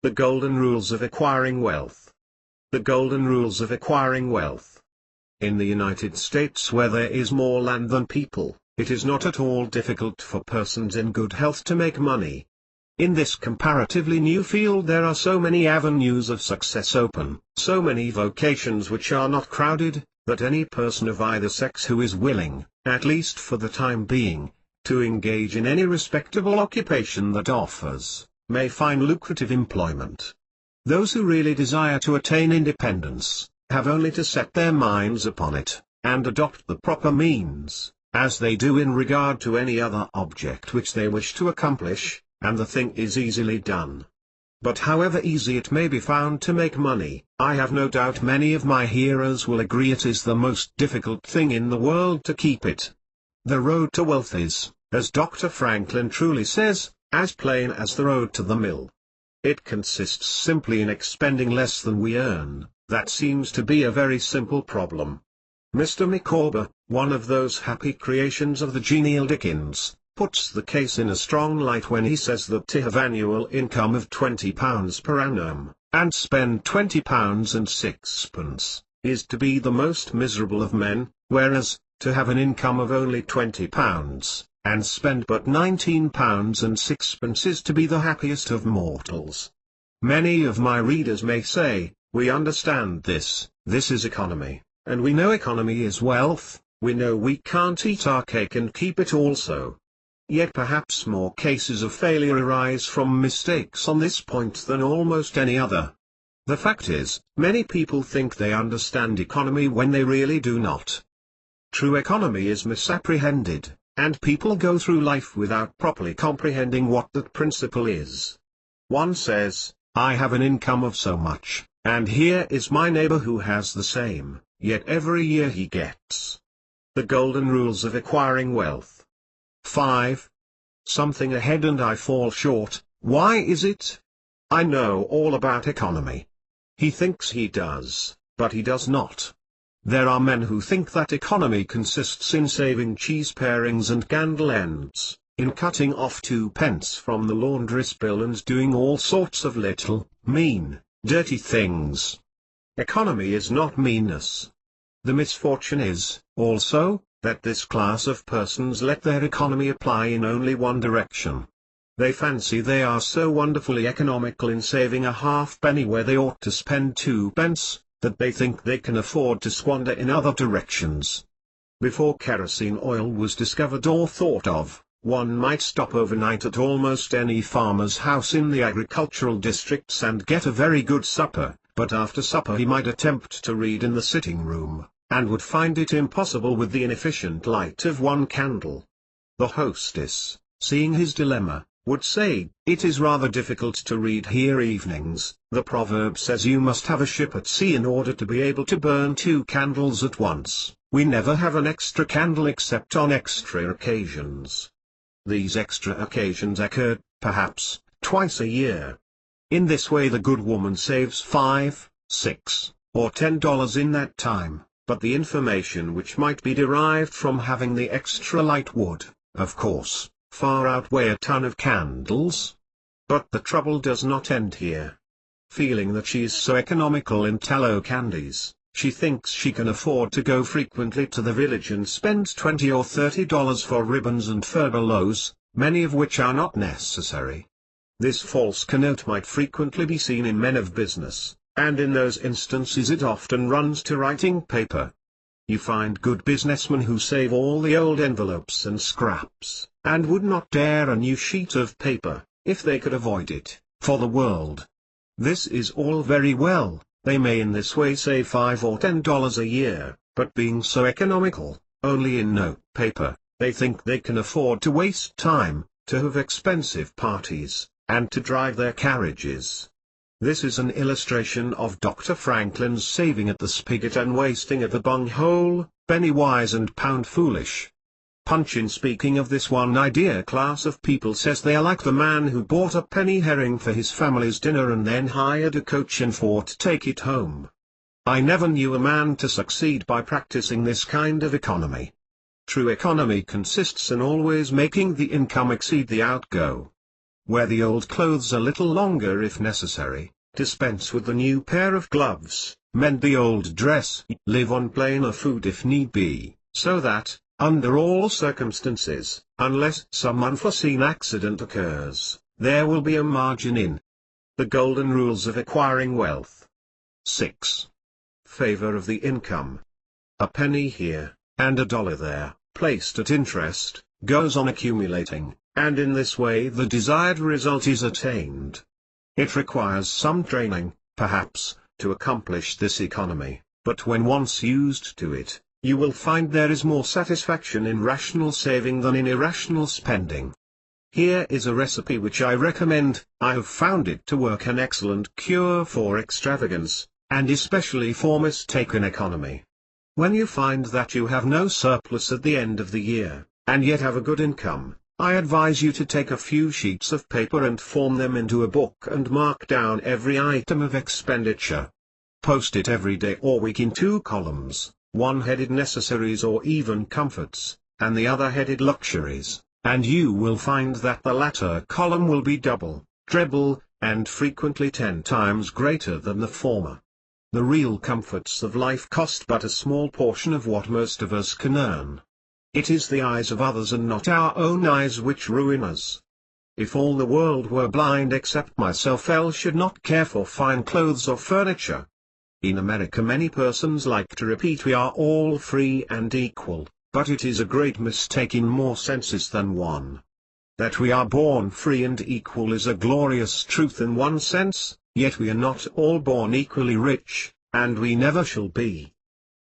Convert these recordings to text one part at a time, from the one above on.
The Golden Rules of Acquiring Wealth. The Golden Rules of Acquiring Wealth. In the United States, where there is more land than people, it is not at all difficult for persons in good health to make money. In this comparatively new field there are so many avenues of success open, so many vocations which are not crowded, that any person of either sex who is willing, at least for the time being, to engage in any respectable occupation that offers, may find lucrative employment. Those who really desire to attain independence, have only to set their minds upon it, and adopt the proper means, as they do in regard to any other object which they wish to accomplish, and the thing is easily done. But however easy it may be found to make money, I have no doubt many of my hearers will agree it is the most difficult thing in the world to keep it. The road to wealth is, as Dr. Franklin truly says, as plain as the road to the mill. It consists simply in expending less than we earn. That seems to be a very simple problem. Mr. Micawber, one of those happy creations of the genial Dickens, puts the case in a strong light when he says that to have annual income of £20 per annum, and spend £20 and sixpence, is to be the most miserable of men, whereas, to have an income of only £20, and spend but £19 and sixpence is to be the happiest of mortals. Many of my readers may say, we understand this is economy, and we know economy is wealth, we know we can't eat our cake and keep it also. Yet perhaps more cases of failure arise from mistakes on this point than almost any other. The fact is, many people think they understand economy when they really do not. True economy is misapprehended, and people go through life without properly comprehending what that principle is. One says, I have an income of so much, and here is my neighbor who has the same, yet every year he gets. The Golden Rules of Acquiring Wealth. 5. Something ahead and I fall short. Why is it? I know all about economy. He thinks he does, but he does not. There are men who think that economy consists in saving cheese parings and candle ends, in cutting off 2 pence from the laundress bill and doing all sorts of little, mean, dirty things. Economy is not meanness. The misfortune is, also, that this class of persons let their economy apply in only one direction. They fancy they are so wonderfully economical in saving a halfpenny where they ought to spend 2 pence, that they think they can afford to squander in other directions. Before kerosene oil was discovered or thought of, one might stop overnight at almost any farmer's house in the agricultural districts and get a very good supper, but after supper he might attempt to read in the sitting room, and would find it impossible with the inefficient light of one candle. The hostess, seeing his dilemma, would say, it is rather difficult to read here evenings. The proverb says you must have a ship at sea in order to be able to burn 2 candles at once. We never have an extra candle except on extra occasions. These extra occasions occur, perhaps, twice a year. In this way the good woman saves $5, $6, or $10 in that time, but the information which might be derived from having the extra light would, of course, far outweigh a ton of candles. But the trouble does not end here. Feeling that she is so economical in tallow candies, she thinks she can afford to go frequently to the village and spend $20 or $30 for ribbons and furbelows, many of which are not necessary. This false connote might frequently be seen in men of business, and in those instances it often runs to writing paper. You find good businessmen who save all the old envelopes and scraps, and would not dare a new sheet of paper, if they could avoid it, for the world. This is all very well, they may in this way save $5 or $10 a year, but being so economical, only in note paper, they think they can afford to waste time, to have expensive parties, and to drive their carriages. This is an illustration of Dr. Franklin's saving at the spigot and wasting at the bunghole, penny wise and pound foolish. Punch, in speaking of this one idea class of people, says they are like the man who bought a penny herring for his family's dinner and then hired a coach and four to take it home. I never knew a man to succeed by practicing this kind of economy. True economy consists in always making the income exceed the outgo. wear the old clothes a little longer if necessary, dispense with the new pair of gloves, mend the old dress, live on plainer food if need be, so that, under all circumstances, unless some unforeseen accident occurs, there will be a margin in. The golden rules of acquiring wealth. 6. Favor of the income. A penny here, and a dollar there, placed at interest, goes on accumulating, and in this way the desired result is attained. It requires some training, perhaps, to accomplish this economy, but when once used to it, you will find there is more satisfaction in rational saving than in irrational spending. Here is a recipe which I recommend. I have found it to work an excellent cure for extravagance, and especially for mistaken economy. When you find that you have no surplus at the end of the year, and yet have a good income, I advise you to take a few sheets of paper and form them into a book and mark down every item of expenditure. Post it every day or week in 2 columns, one headed necessaries or even comforts, and the other headed luxuries, and you will find that the latter column will be double, treble, and frequently 10 times greater than the former. The real comforts of life cost but a small portion of what most of us can earn. It is the eyes of others and not our own eyes which ruin us. If all the world were blind except myself, I should not care for fine clothes or furniture. In America many persons like to repeat we are all free and equal, but it is a great mistake in more senses than one. That we are born free and equal is a glorious truth in one sense, yet we are not all born equally rich, and we never shall be.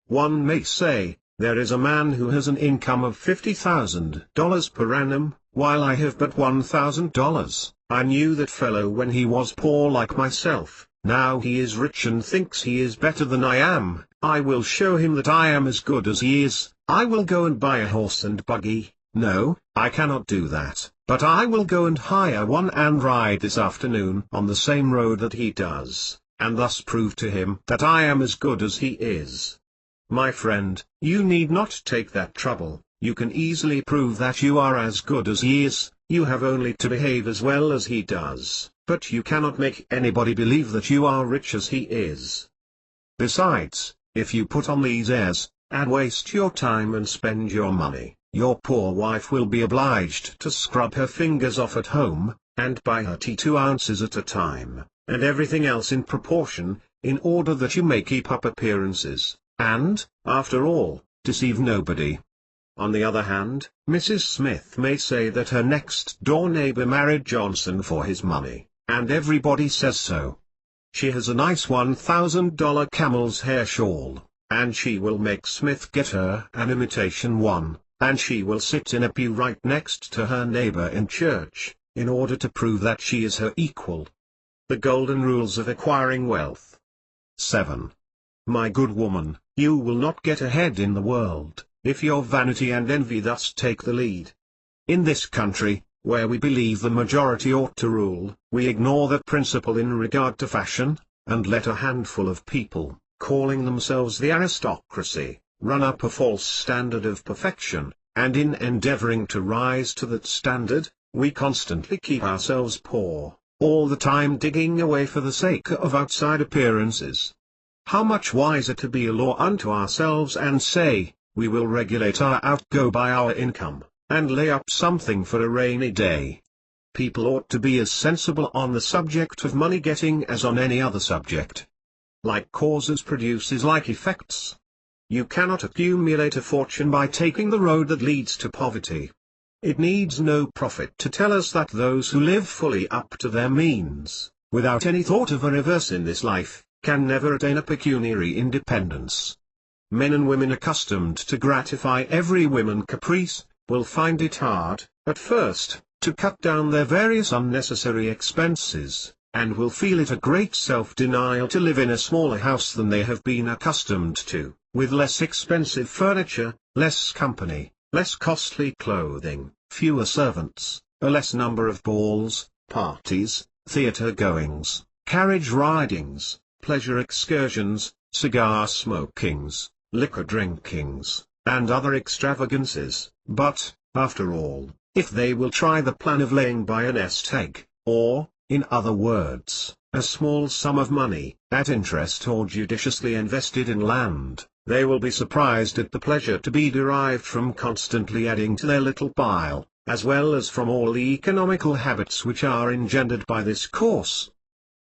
One may say, there is a man who has an income of $50,000 per annum, while I have but $1,000. I knew that fellow when he was poor like myself. Now he is rich and thinks he is better than I am. I will show him that I am as good as he is. I will go and buy a horse and buggy. No, I cannot do that, but I will go and hire one and ride this afternoon on the same road that he does, and thus prove to him that I am as good as he is. My friend, you need not take that trouble. You can easily prove that you are as good as he is. You have only to behave as well as he does. But you cannot make anybody believe that you are rich as he is. Besides, if you put on these airs, and waste your time and spend your money, your poor wife will be obliged to scrub her fingers off at home, and buy her tea 2 ounces at a time, and everything else in proportion, in order that you may keep up appearances, and, after all, deceive nobody. On the other hand, Mrs. Smith may say that her next-door neighbor married Johnson for his money, and everybody says so. She has a nice $1,000 camel's hair shawl, and she will make Smith get her an imitation one, and she will sit in a pew right next to her neighbor in church, in order to prove that she is her equal. The golden rules of acquiring wealth. 7. My good woman, you will not get ahead in the world, if your vanity and envy thus take the lead. In this country, where we believe the majority ought to rule, we ignore that principle in regard to fashion, and let a handful of people, calling themselves the aristocracy, run up a false standard of perfection, and in endeavoring to rise to that standard, we constantly keep ourselves poor, all the time digging away for the sake of outside appearances. How much wiser to be a law unto ourselves and say, we will regulate our outgo by our income, and lay up something for a rainy day. People ought to be as sensible on the subject of money getting as on any other subject. Like causes produces like effects. You cannot accumulate a fortune by taking the road that leads to poverty. It needs no prophet to tell us that those who live fully up to their means, without any thought of a reverse in this life, can never attain a pecuniary independence. Men and women accustomed to gratify every whim caprice, will find it hard, at first, to cut down their various unnecessary expenses, and will feel it a great self-denial to live in a smaller house than they have been accustomed to, with less expensive furniture, less company, less costly clothing, fewer servants, a less number of balls, parties, theatre goings, carriage ridings, pleasure excursions, cigar smokings, liquor drinkings, and other extravagances. But, after all, if they will try the plan of laying by a nest egg, or, in other words, a small sum of money, at interest or judiciously invested in land, they will be surprised at the pleasure to be derived from constantly adding to their little pile, as well as from all the economical habits which are engendered by this course.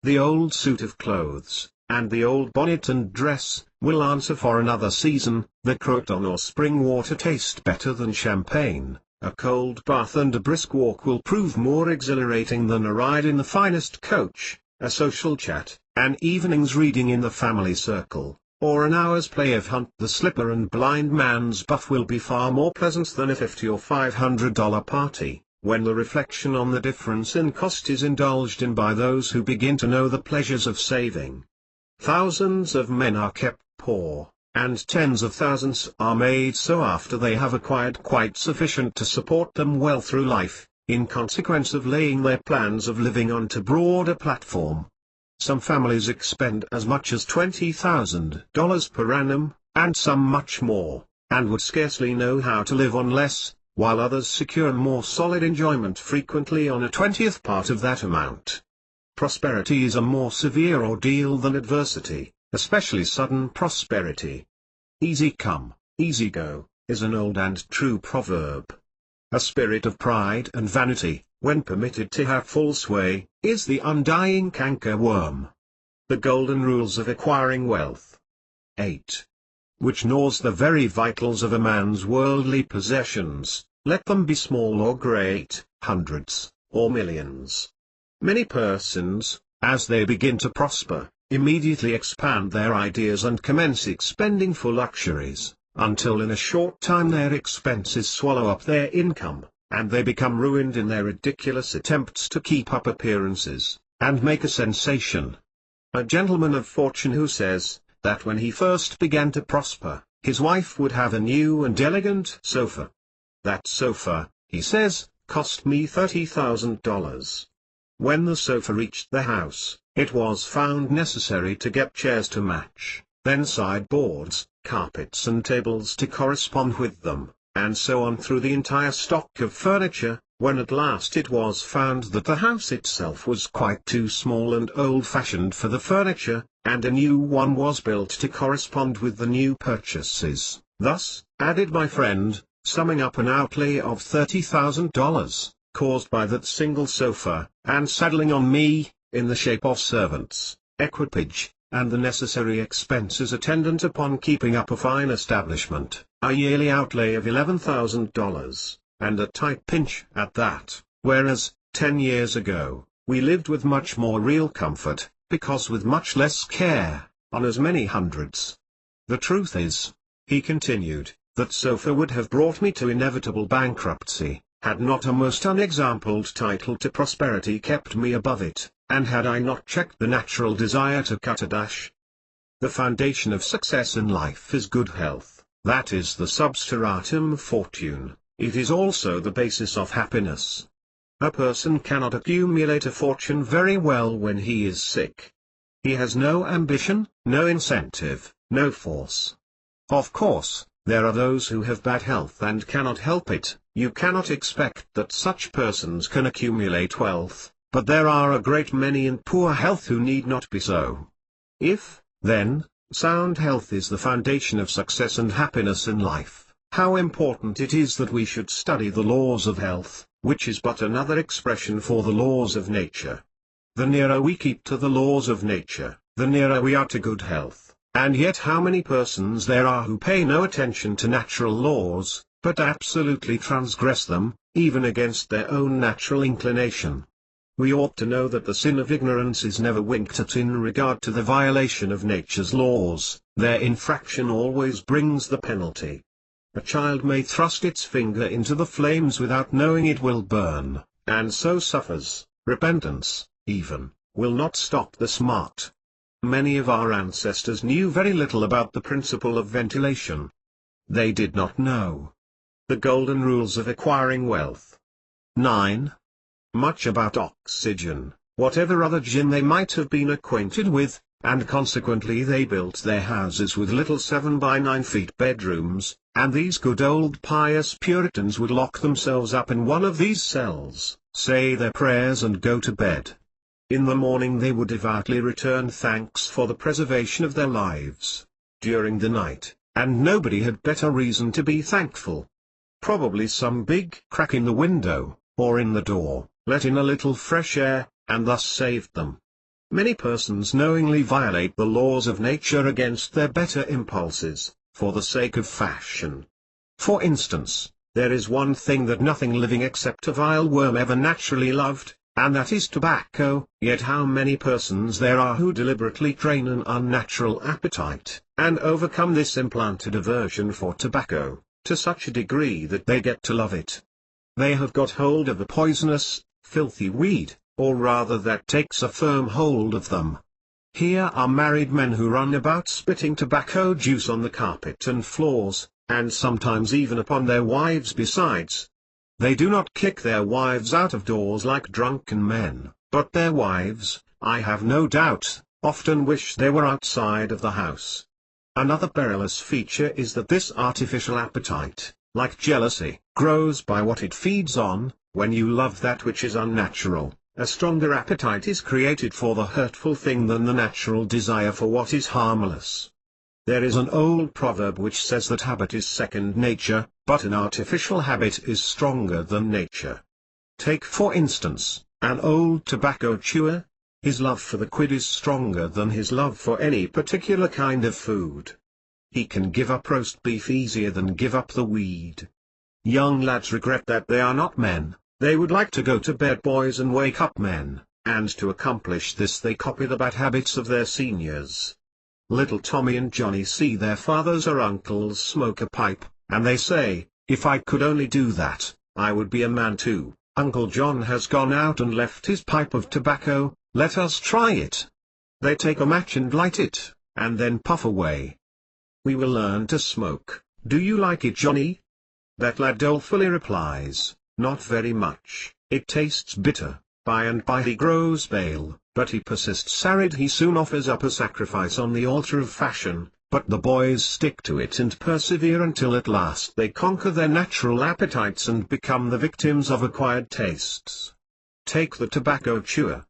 The old suit of clothes, and the old bonnet and dress, will answer for another season. The croton or spring water taste better than champagne. A cold bath and a brisk walk will prove more exhilarating than a ride in the finest coach. A social chat, an evening's reading in the family circle, or an hour's play of Hunt the Slipper and Blind Man's Buff will be far more pleasant than a $50 or $500 party, when the reflection on the difference in cost is indulged in by those who begin to know the pleasures of saving. Thousands of men are kept poor, and tens of thousands are made so after they have acquired quite sufficient to support them well through life, in consequence of laying their plans of living on too broad a platform. Some families expend as much as $20,000 per annum, and some much more, and would scarcely know how to live on less, while others secure more solid enjoyment frequently on a 20th part of that amount. Prosperity is a more severe ordeal than adversity, especially sudden prosperity. Easy come, easy go, is an old and true proverb. A spirit of pride and vanity, when permitted to have full sway, is the undying canker worm. The golden rules of acquiring wealth. 8. Which gnaws the very vitals of a man's worldly possessions, let them be small or great, hundreds, or millions. Many persons, as they begin to prosper, immediately expand their ideas and commence expending for luxuries, until in a short time their expenses swallow up their income, and they become ruined in their ridiculous attempts to keep up appearances, and make a sensation. A gentleman of fortune who says, that when he first began to prosper, his wife would have a new and elegant sofa. That sofa, he says, cost me $30,000. When the sofa reached the house, it was found necessary to get chairs to match, then sideboards, carpets and tables to correspond with them, and so on through the entire stock of furniture, when at last it was found that the house itself was quite too small and old-fashioned for the furniture, and a new one was built to correspond with the new purchases. Thus, added my friend, summing up an outlay of $30,000, caused by that single sofa, and saddling on me, in the shape of servants, equipage, and the necessary expenses attendant upon keeping up a fine establishment, a yearly outlay of $11,000, and a tight pinch at that, whereas, 10 years ago, we lived with much more real comfort, because with much less care, on as many hundreds. The truth is, he continued, that sofa would have brought me to inevitable bankruptcy, had not a most unexampled title to prosperity kept me above it, and had I not checked the natural desire to cut a dash. The foundation of success in life is good health, that is the substratum of fortune, it is also the basis of happiness. A person cannot accumulate a fortune very well when he is sick. He has no ambition, no incentive, no force. Of course, there are those who have bad health and cannot help it. You cannot expect that such persons can accumulate wealth, but there are a great many in poor health who need not be so. If, then, sound health is the foundation of success and happiness in life, how important it is that we should study the laws of health, which is but another expression for the laws of nature. The nearer we keep to the laws of nature, the nearer we are to good health, and yet how many persons there are who pay no attention to natural laws, but absolutely transgress them, even against their own natural inclination. We ought to know that the sin of ignorance is never winked at in regard to the violation of nature's laws, their infraction always brings the penalty. A child may thrust its finger into the flames without knowing it will burn, and so suffers. Repentance, even, will not stop the smart. Many of our ancestors knew very little about the principle of ventilation. They did not know the golden rules of acquiring wealth. 9. Much about oxygen, whatever other gin they might have been acquainted with, and consequently they built their houses with little 7 by 9 feet bedrooms, and these good old pious Puritans would lock themselves up in one of these cells, say their prayers and go to bed. In the morning they would devoutly return thanks for the preservation of their lives during the night, and nobody had better reason to be thankful. Probably some big crack in the window, or in the door, let in a little fresh air, and thus saved them. Many persons knowingly violate the laws of nature against their better impulses, for the sake of fashion. For instance, there is one thing that nothing living except a vile worm ever naturally loved, and that is tobacco. Yet how many persons there are who deliberately train an unnatural appetite, and overcome this implanted aversion for tobacco, to such a degree that they get to love it. They have got hold of a poisonous, filthy weed, or rather that takes a firm hold of them. Here are married men who run about spitting tobacco juice on the carpet and floors, and sometimes even upon their wives besides. They do not kick their wives out of doors like drunken men, but their wives, I have no doubt, often wish they were outside of the house. Another perilous feature is that this artificial appetite, like jealousy, grows by what it feeds on. When you love that which is unnatural, a stronger appetite is created for the hurtful thing than the natural desire for what is harmless. There is an old proverb which says that habit is second nature, but an artificial habit is stronger than nature. Take for instance, an old tobacco chewer. His love for the quid is stronger than his love for any particular kind of food. He can give up roast beef easier than give up the weed. Young lads regret that they are not men. They would like to go to bed boys and wake up men, and to accomplish this they copy the bad habits of their seniors. Little Tommy and Johnny see their fathers or uncles smoke a pipe, and they say, "If I could only do that, I would be a man too. Uncle John has gone out and left his pipe of tobacco, let us try it." They take a match and light it, and then puff away. "We will learn to smoke, do you like it, Johnny?" That lad dolefully replies, "Not very much, it tastes bitter." By and by he grows pale, but he persists arid. He soon offers up a sacrifice on the altar of fashion, but the boys stick to it and persevere until at last they conquer their natural appetites and become the victims of acquired tastes. Take the tobacco chewer.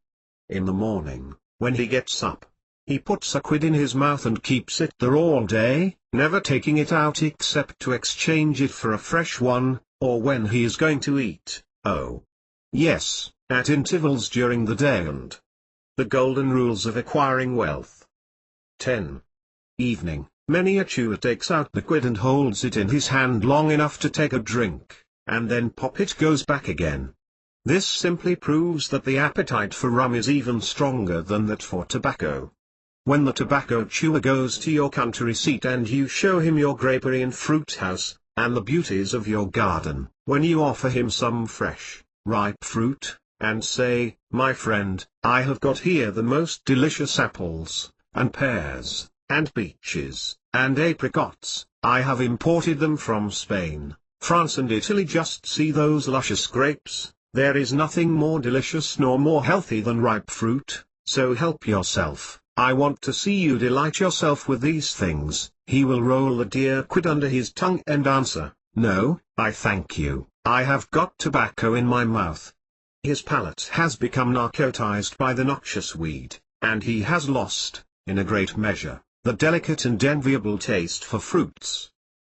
In the morning, when he gets up, he puts a quid in his mouth and keeps it there all day, never taking it out except to exchange it for a fresh one, or when he is going to eat. Oh, yes, at intervals during the day. And the golden rules of acquiring wealth. 10. Evening, many a chewer takes out the quid and holds it in his hand long enough to take a drink, and then pop it goes back again. This simply proves that the appetite for rum is even stronger than that for tobacco. When the tobacco chewer goes to your country seat and you show him your grapery and fruit house, and the beauties of your garden, when you offer him some fresh, ripe fruit, and say, "My friend, I have got here the most delicious apples, and pears, and peaches, and apricots, I have imported them from Spain, France and Italy. Just see those luscious grapes, there is nothing more delicious nor more healthy than ripe fruit, so help yourself. I want to see you delight yourself with these things." He will roll the dear quid under his tongue and answer, "No, I thank you, I have got tobacco in my mouth." His palate has become narcotized by the noxious weed, and he has lost, in a great measure, the delicate and enviable taste for fruits.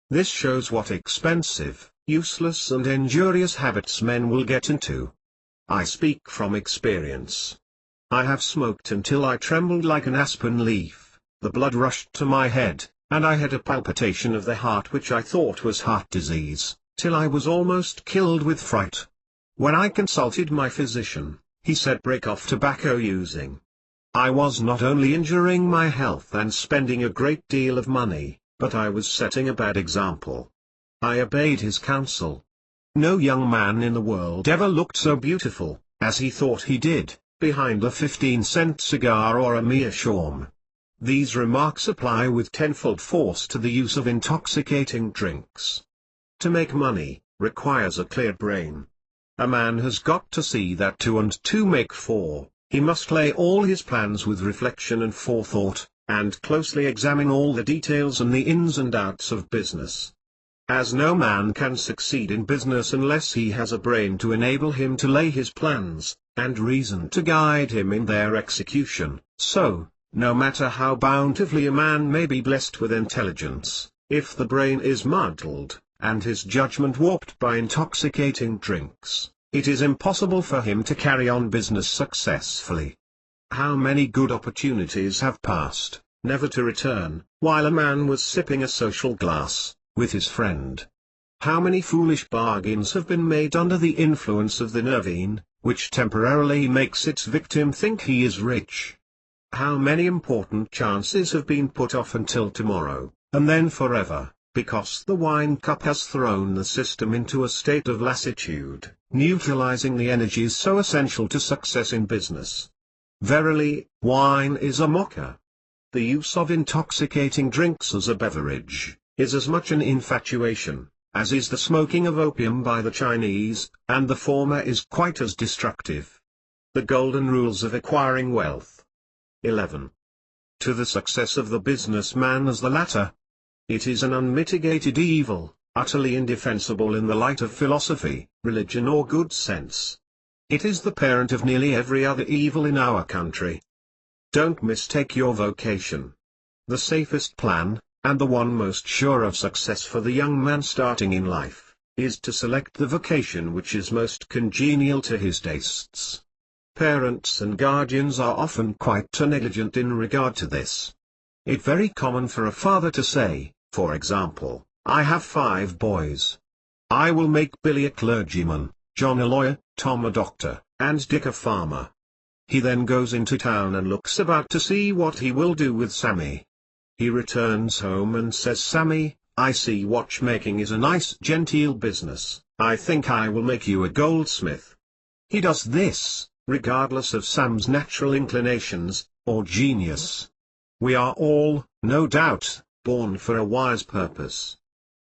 This shows what expensive, useless and injurious habits men will get into. I speak from experience. I have smoked until I trembled like an aspen leaf, the blood rushed to my head, and I had a palpitation of the heart which I thought was heart disease, till I was almost killed with fright. When I consulted my physician, he said break off tobacco using. I was not only injuring my health and spending a great deal of money, but I was setting a bad example. I obeyed his counsel. No young man in the world ever looked so beautiful, as he thought he did, behind a 15-cent cigar or a meerschaum. These remarks apply with tenfold force to the use of intoxicating drinks. To make money, requires a clear brain. A man has got to see that 2 and 2 make 4, He must lay all his plans with reflection and forethought, and closely examine all the details and the ins and outs of business. As no man can succeed in business unless he has a brain to enable him to lay his plans, and reason to guide him in their execution, so, no matter how bountifully a man may be blessed with intelligence, if the brain is muddled, and his judgment warped by intoxicating drinks, it is impossible for him to carry on business successfully. How many good opportunities have passed, never to return, while a man was sipping a social glass with his friend? How many foolish bargains have been made under the influence of the nervine, which temporarily makes its victim think he is rich? How many important chances have been put off until tomorrow, and then forever, because the wine cup has thrown the system into a state of lassitude, neutralizing the energies so essential to success in business? Verily, wine is a mocker. The use of intoxicating drinks as a beverage is as much an infatuation as is the smoking of opium by the Chinese, and the former is quite as destructive. The Golden Rules of Acquiring Wealth. 11. To the success of the businessman as the latter. It is an unmitigated evil, utterly indefensible in the light of philosophy, religion or good sense. It is the parent of nearly every other evil in our country. Don't mistake your vocation. The safest plan, and the one most sure of success for the young man starting in life, is to select the vocation which is most congenial to his tastes. Parents and guardians are often quite negligent in regard to this. It's very common for a father to say, for example, "I have 5 boys. I will make Billy a clergyman, John a lawyer, Tom a doctor, and Dick a farmer." He then goes into town and looks about to see what he will do with Sammy. He returns home and says, "Sammy, I see watchmaking is a nice genteel business, I think I will make you a goldsmith." He does this, regardless of Sam's natural inclinations, or genius. We are all, no doubt, born for a wise purpose.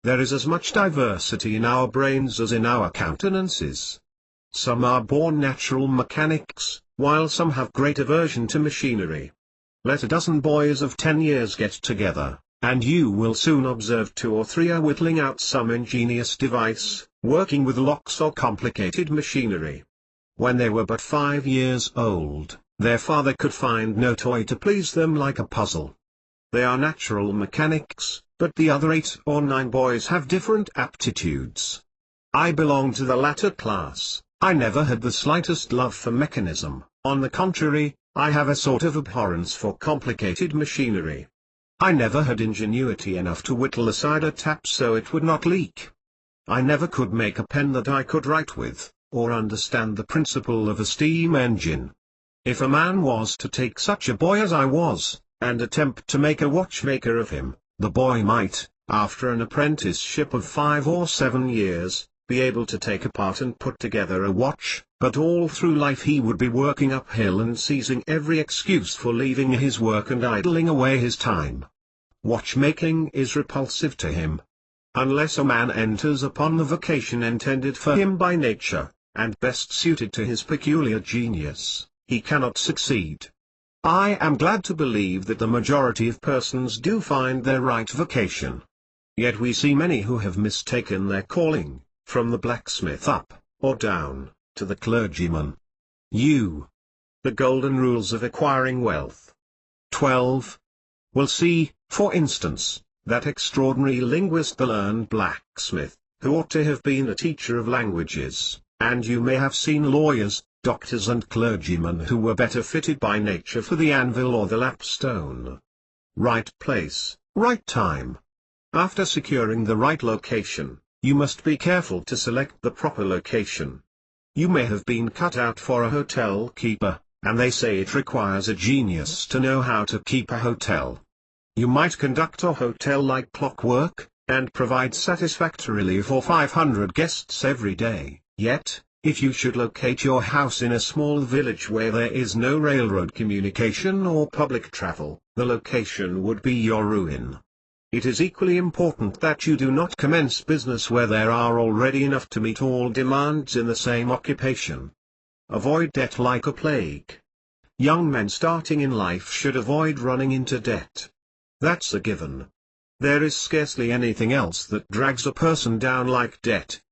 There is as much diversity in our brains as in our countenances. Some are born natural mechanics, while some have great aversion to machinery. Let a dozen boys of 10 years get together, and you will soon observe 2 or 3 are whittling out some ingenious device, working with locks or complicated machinery. When they were but 5 years old, their father could find no toy to please them like a puzzle. They are natural mechanics, but the other 8 or 9 boys have different aptitudes. I belong to the latter class. I never had the slightest love for mechanism. On the contrary, I have a sort of abhorrence for complicated machinery. I never had ingenuity enough to whittle a cider tap so it would not leak. I never could make a pen that I could write with, or understand the principle of a steam engine. If a man was to take such a boy as I was, and attempt to make a watchmaker of him, the boy might, after an apprenticeship of 5 or 7 years, be able to take apart and put together a watch, but all through life he would be working uphill and seizing every excuse for leaving his work and idling away his time. Watchmaking is repulsive to him. Unless a man enters upon the vocation intended for him by nature, and best suited to his peculiar genius, he cannot succeed. I am glad to believe that the majority of persons do find their right vocation. Yet we see many who have mistaken their calling, from the blacksmith up, or down, to the clergyman. The Golden Rules of Acquiring Wealth. 12. We'll see, for instance, that extraordinary linguist the learned blacksmith, who ought to have been a teacher of languages, and you may have seen lawyers, doctors and clergymen who were better fitted by nature for the anvil or the lapstone. Right place, right time. After securing the right location, you must be careful to select the proper location. You may have been cut out for a hotel keeper, and they say it requires a genius to know how to keep a hotel. You might conduct a hotel like clockwork, and provide satisfactorily for 500 guests every day, yet, if you should locate your house in a small village where there is no railroad communication or public travel, the location would be your ruin. It is equally important that you do not commence business where there are already enough to meet all demands in the same occupation. Avoid debt like a plague. young men starting in life should avoid running into debt. That's a given. There is scarcely anything else that drags a person down like debt.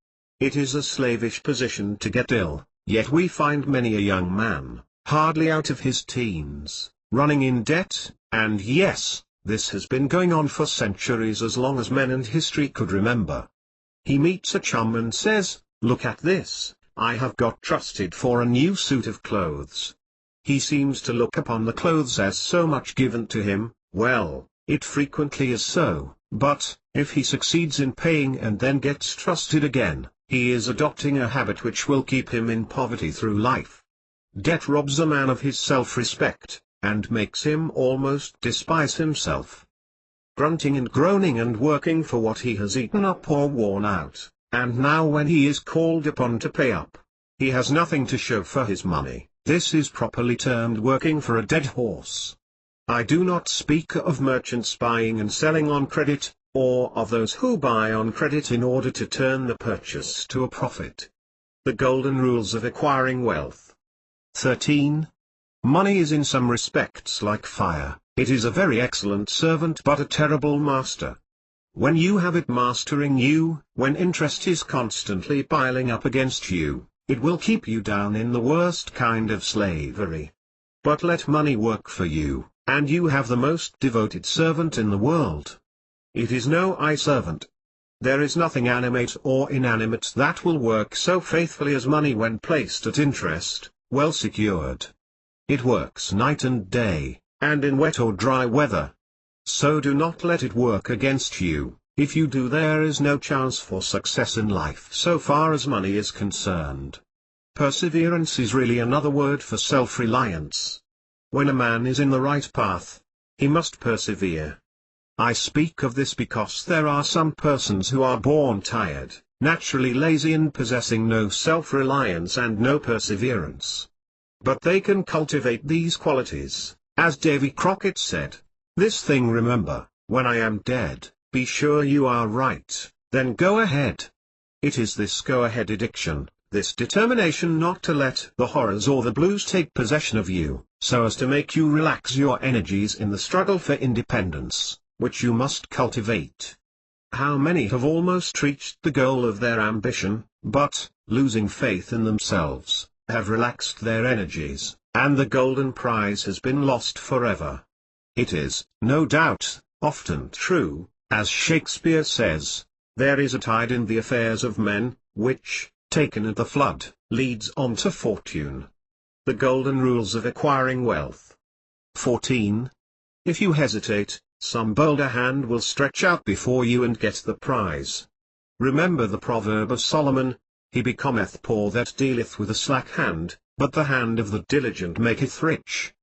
It is a slavish position to get ill, yet we find many a young man, hardly out of his teens, running in debt, and yes, this has been going on for centuries, as long as men and history could remember. He meets a chum and says, "Look at this, I have got trusted for a new suit of clothes." He seems to look upon the clothes as so much given to him. Well, it frequently is so, but, if he succeeds in paying and then gets trusted again, he is adopting a habit which will keep him in poverty through life. Debt robs a man of his self-respect, and makes him almost despise himself. Grunting and groaning and working for what he has eaten up or worn out, and now when he is called upon to pay up, he has nothing to show for his money. This is properly termed working for a dead horse. I do not speak of merchants buying and selling on credit, or of those who buy on credit in order to turn the purchase to a profit. The golden rules of acquiring wealth. 13. Money is in some respects like fire. It is a very excellent servant but a terrible master. When you have it mastering you, when interest is constantly piling up against you, it will keep you down in the worst kind of slavery. But let money work for you, and you have the most devoted servant in the world. It is no eye servant. There is nothing animate or inanimate that will work so faithfully as money when placed at interest, well secured. It works night and day, and in wet or dry weather. So do not let it work against you. If you do, there is no chance for success in life so far as money is concerned. Perseverance is really another word for self-reliance. When a man is in the right path, he must persevere. I speak of this because there are some persons who are born tired, naturally lazy and possessing no self-reliance and no perseverance. But they can cultivate these qualities, as Davy Crockett said. "This thing remember, when I am dead, be sure you are right, then go ahead." It is this go-ahead addiction, this determination not to let the horrors or the blues take possession of you, so as to make you relax your energies in the struggle for independence, which you must cultivate. How many have almost reached the goal of their ambition, but, losing faith in themselves, have relaxed their energies, and the golden prize has been lost forever. It is, no doubt, often true, as Shakespeare says, "There is a tide in the affairs of men, which, taken at the flood, leads on to fortune." The golden rules of acquiring wealth. 14. If you hesitate, some bolder hand will stretch out before you and get the prize. Remember the proverb of Solomon, "He becometh poor that dealeth with a slack hand, but the hand of the diligent maketh rich."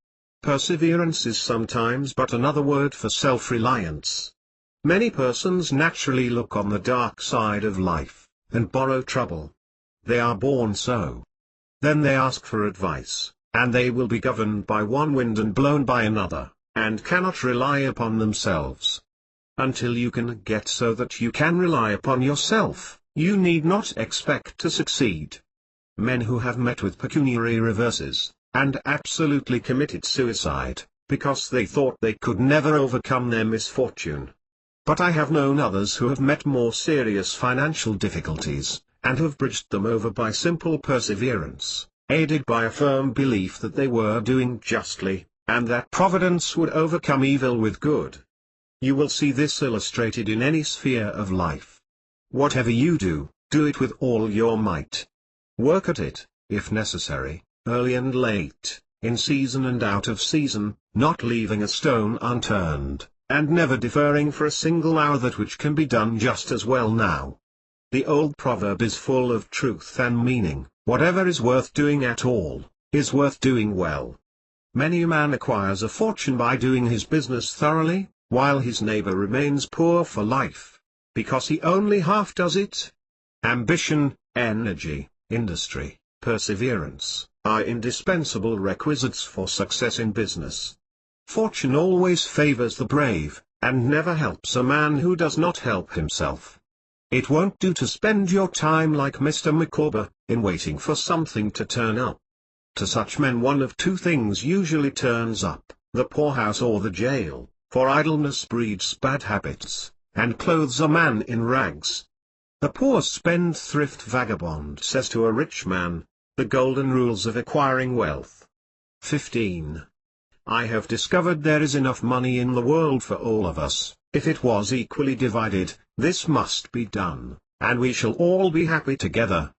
Perseverance is sometimes but another word for self-reliance. Many persons naturally look on the dark side of life, and borrow trouble. They are born so. Then they ask for advice, and they will be governed by one wind and blown by another, and cannot rely upon themselves. Until you can get so that you can rely upon yourself, you need not expect to succeed. Men who have met with pecuniary reverses, and absolutely committed suicide, because they thought they could never overcome their misfortune. But I have known others who have met more serious financial difficulties, and have bridged them over by simple perseverance, aided by a firm belief that they were doing justly, and that Providence would overcome evil with good. You will see this illustrated in any sphere of life. Whatever you do, do it with all your might. Work at it, if necessary, early and late, in season and out of season, not leaving a stone unturned, and never deferring for a single hour that which can be done just as well now. The old proverb is full of truth and meaning: whatever is worth doing at all, is worth doing well. Many a man acquires a fortune by doing his business thoroughly, while his neighbor remains poor for life, because he only half does it. Ambition, energy, industry, perseverance, are indispensable requisites for success in business. Fortune always favors the brave, and never helps a man who does not help himself. It won't do to spend your time like Mr. Micawber, in waiting for something to turn up. To such men one of two things usually turns up, the poorhouse or the jail, for idleness breeds bad habits, and clothes a man in rags. The poor spendthrift vagabond says to a rich man, the golden rules of acquiring wealth. 15. I have discovered there is enough money in the world for all of us. If it was equally divided, this must be done, and we shall all be happy together.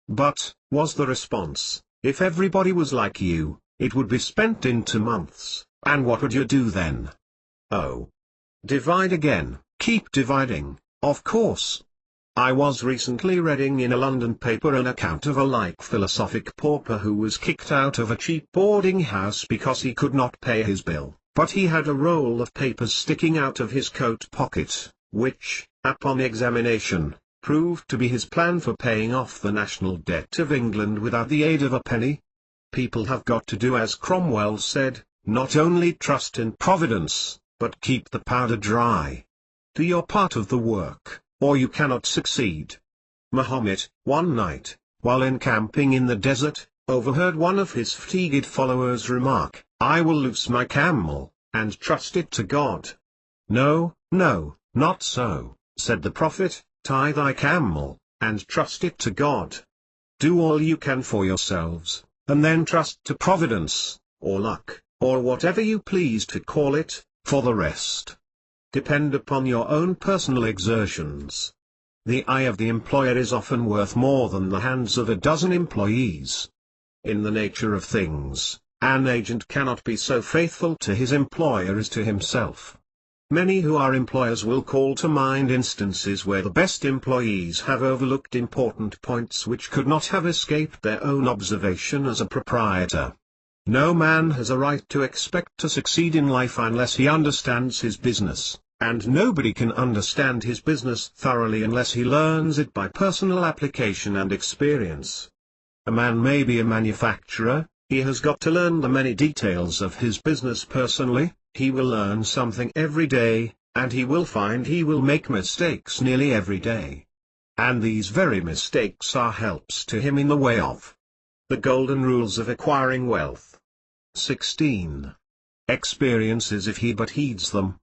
But, was the response, if everybody was like you, it would be spent in 2 months, and what would you do then? Oh. Divide again, keep dividing, of course. I was recently reading in a London paper an account of a like philosophic pauper who was kicked out of a cheap boarding house because he could not pay his bill, but he had a roll of papers sticking out of his coat pocket, which, upon examination, proved to be his plan for paying off the national debt of England without the aid of a penny. People have got to do as Cromwell said, not only trust in Providence, but keep the powder dry. Do your part of the work, or you cannot succeed. Muhammad, one night, while encamping in the desert, overheard one of his fatigued followers remark, I will loose my camel, and trust it to God. No, no, not so, said the Prophet, tie thy camel, and trust it to God. Do all you can for yourselves, and then trust to Providence, or luck, or whatever you please to call it, for the rest. Depend upon your own personal exertions. The eye of the employer is often worth more than the hands of a dozen employees. In the nature of things, an agent cannot be so faithful to his employer as to himself. Many who are employers will call to mind instances where the best employees have overlooked important points which could not have escaped their own observation as a proprietor. No man has a right to expect to succeed in life unless he understands his business, and nobody can understand his business thoroughly unless he learns it by personal application and experience. A man may be a manufacturer, he has got to learn the many details of his business personally, he will learn something every day, and he will find he will make mistakes nearly every day. And these very mistakes are helps to him in the way of the golden rules of acquiring wealth. 16. Experiences if he but heeds them.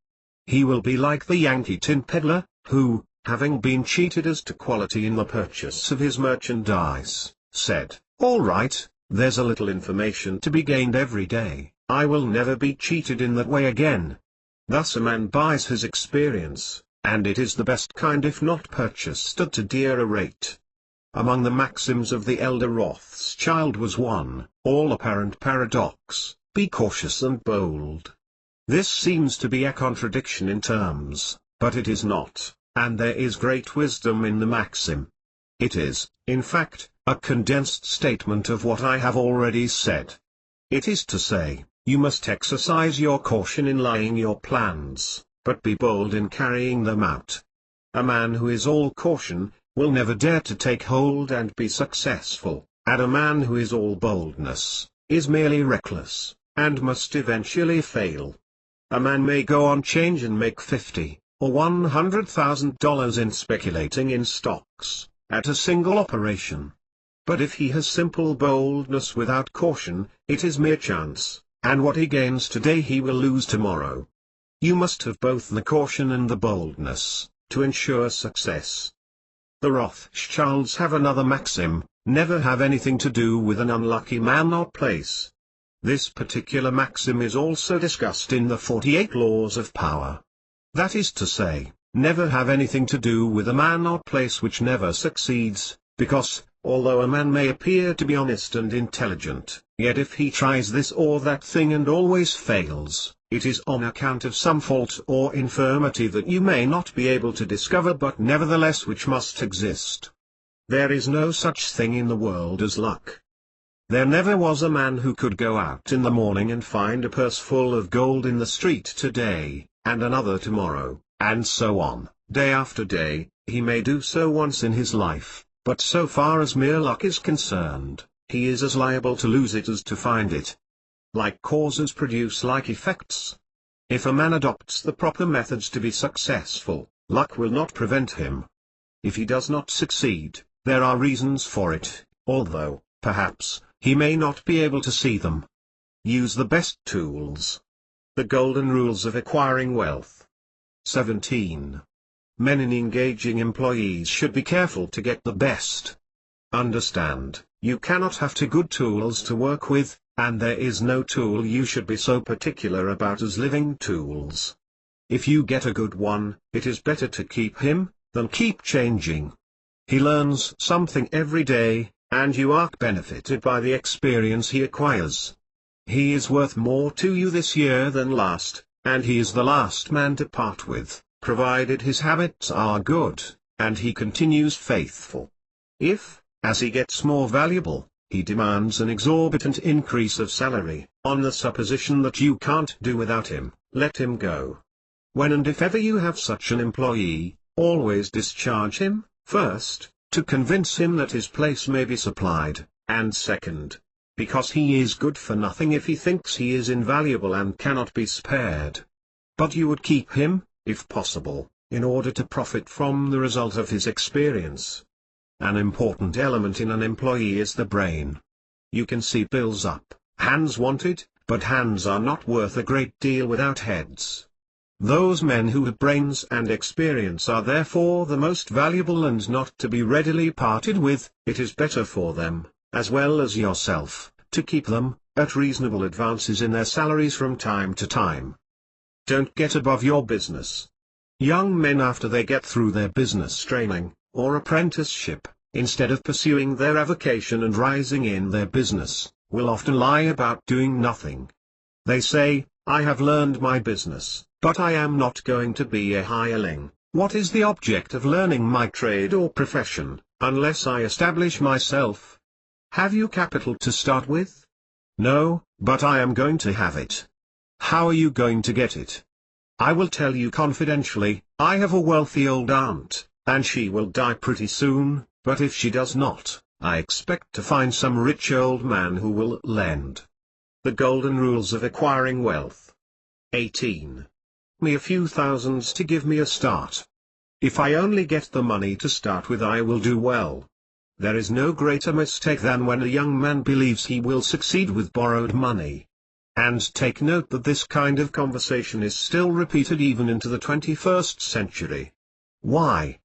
He will be like the Yankee tin peddler, who, having been cheated as to quality in the purchase of his merchandise, said, all right, there's a little information to be gained every day, I will never be cheated in that way again. Thus a man buys his experience, and it is the best kind if not purchased at too dear a rate. Among the maxims of the elder Rothschild was one, all-apparent paradox, be cautious and bold. This seems to be a contradiction in terms, but it is not, and there is great wisdom in the maxim. It is, in fact, a condensed statement of what I have already said. It is to say, you must exercise your caution in laying your plans, but be bold in carrying them out. A man who is all caution, will never dare to take hold and be successful, and a man who is all boldness, is merely reckless, and must eventually fail. A man may go on change and make $50,000 or $100,000 in speculating in stocks, at a single operation. But if he has simple boldness without caution, it is mere chance, and what he gains today he will lose tomorrow. You must have both the caution and the boldness, to ensure success. The Rothschilds have another maxim, never have anything to do with an unlucky man or place. This particular maxim is also discussed in the 48 Laws of Power. That is to say, never have anything to do with a man or place which never succeeds, because, although a man may appear to be honest and intelligent, yet if he tries this or that thing and always fails, it is on account of some fault or infirmity that you may not be able to discover but nevertheless which must exist. There is no such thing in the world as luck. There never was a man who could go out in the morning and find a purse full of gold in the street today, and another tomorrow, and so on, day after day. He may do so once in his life, but so far as mere luck is concerned, he is as liable to lose it as to find it. Like causes produce like effects. If a man adopts the proper methods to be successful, luck will not prevent him. If he does not succeed, there are reasons for it, although, perhaps, he may not be able to see them. Use the best tools. The golden rules of acquiring wealth. 17. Men in engaging employees should be careful to get the best. Understand, you cannot have two good tools to work with, and there is no tool you should be so particular about as living tools. If you get a good one, it is better to keep him, than keep changing. He learns something every day, and you are benefited by the experience he acquires. He is worth more to you this year than last, and he is the last man to part with, provided his habits are good, and he continues faithful. If, as he gets more valuable, he demands an exorbitant increase of salary, on the supposition that you can't do without him, let him go. When and if ever you have such an employee, always discharge him, first, to convince him that his place may be supplied, and second, because he is good for nothing if he thinks he is invaluable and cannot be spared. But you would keep him, if possible, in order to profit from the result of his experience. An important element in an employee is the brain. You can see bills up, hands wanted, but hands are not worth a great deal without heads. Those men who have brains and experience are therefore the most valuable and not to be readily parted with. It is better for them, as well as yourself, to keep them, at reasonable advances in their salaries from time to time. Don't get above your business. Young men after they get through their business training, or apprenticeship, instead of pursuing their avocation and rising in their business, will often lie about doing nothing. They say, I have learned my business, but I am not going to be a hireling. What is the object of learning my trade or profession, unless I establish myself? Have you capital to start with? No, but I am going to have it. How are you going to get it? I will tell you confidentially, I have a wealthy old aunt, and she will die pretty soon, but if she does not, I expect to find some rich old man who will lend. The golden rules of acquiring wealth. 18. Me a few thousands to give me a start. If I only get the money to start with, I will do well. There is no greater mistake than when a young man believes he will succeed with borrowed money. And take note that this kind of conversation is still repeated even into the 21st century. Why?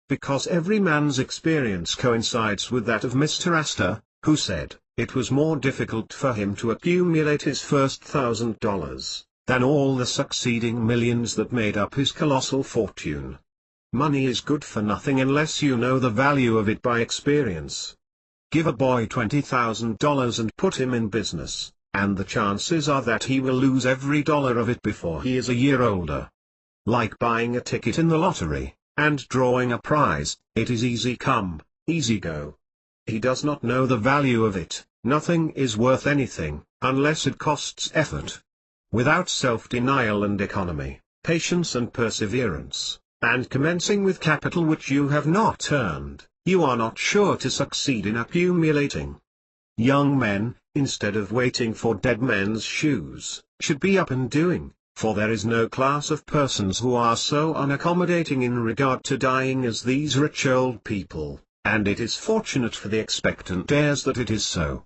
Because every man's experience coincides with that of Mr. Astor, who said, it was more difficult for him to accumulate his first $1,000, than all the succeeding millions that made up his colossal fortune. Money is good for nothing unless you know the value of it by experience. Give a boy $20,000 and put him in business, and the chances are that he will lose every dollar of it before he is a year older. Like buying a ticket in the lottery, and drawing a prize, it is easy come, easy go. He does not know the value of it. Nothing is worth anything, unless it costs effort. Without self-denial and economy, patience and perseverance, and commencing with capital which you have not earned, you are not sure to succeed in accumulating. Young men, instead of waiting for dead men's shoes, should be up and doing, for there is no class of persons who are so unaccommodating in regard to dying as these rich old people, and it is fortunate for the expectant heirs that it is so.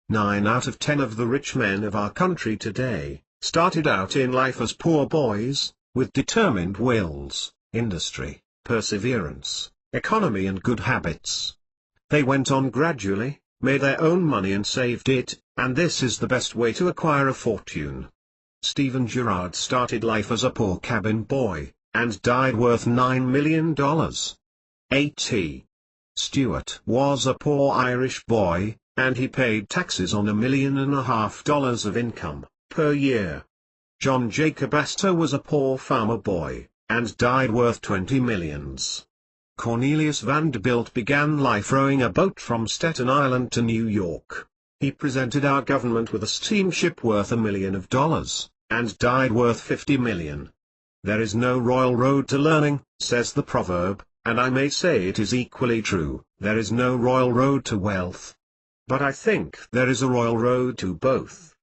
9 out of 10 of the rich men of our country today, started out in life as poor boys, with determined wills, industry, perseverance, economy and good habits. They went on gradually, made their own money and saved it, and this is the best way to acquire a fortune. Stephen Girard started life as a poor cabin boy, and died worth $9 million. A.T. Stewart was a poor Irish boy, and he paid taxes on $1.5 million of income, per year. John Jacob Astor was a poor farmer boy, and died worth $20 million. Cornelius Vanderbilt began life rowing a boat from Staten Island to New York. He presented our government with a steamship worth $1 million, and died worth $50 million. There is no royal road to learning, says the proverb, and I may say it is equally true, there is no royal road to wealth. But I think there is a royal road to both.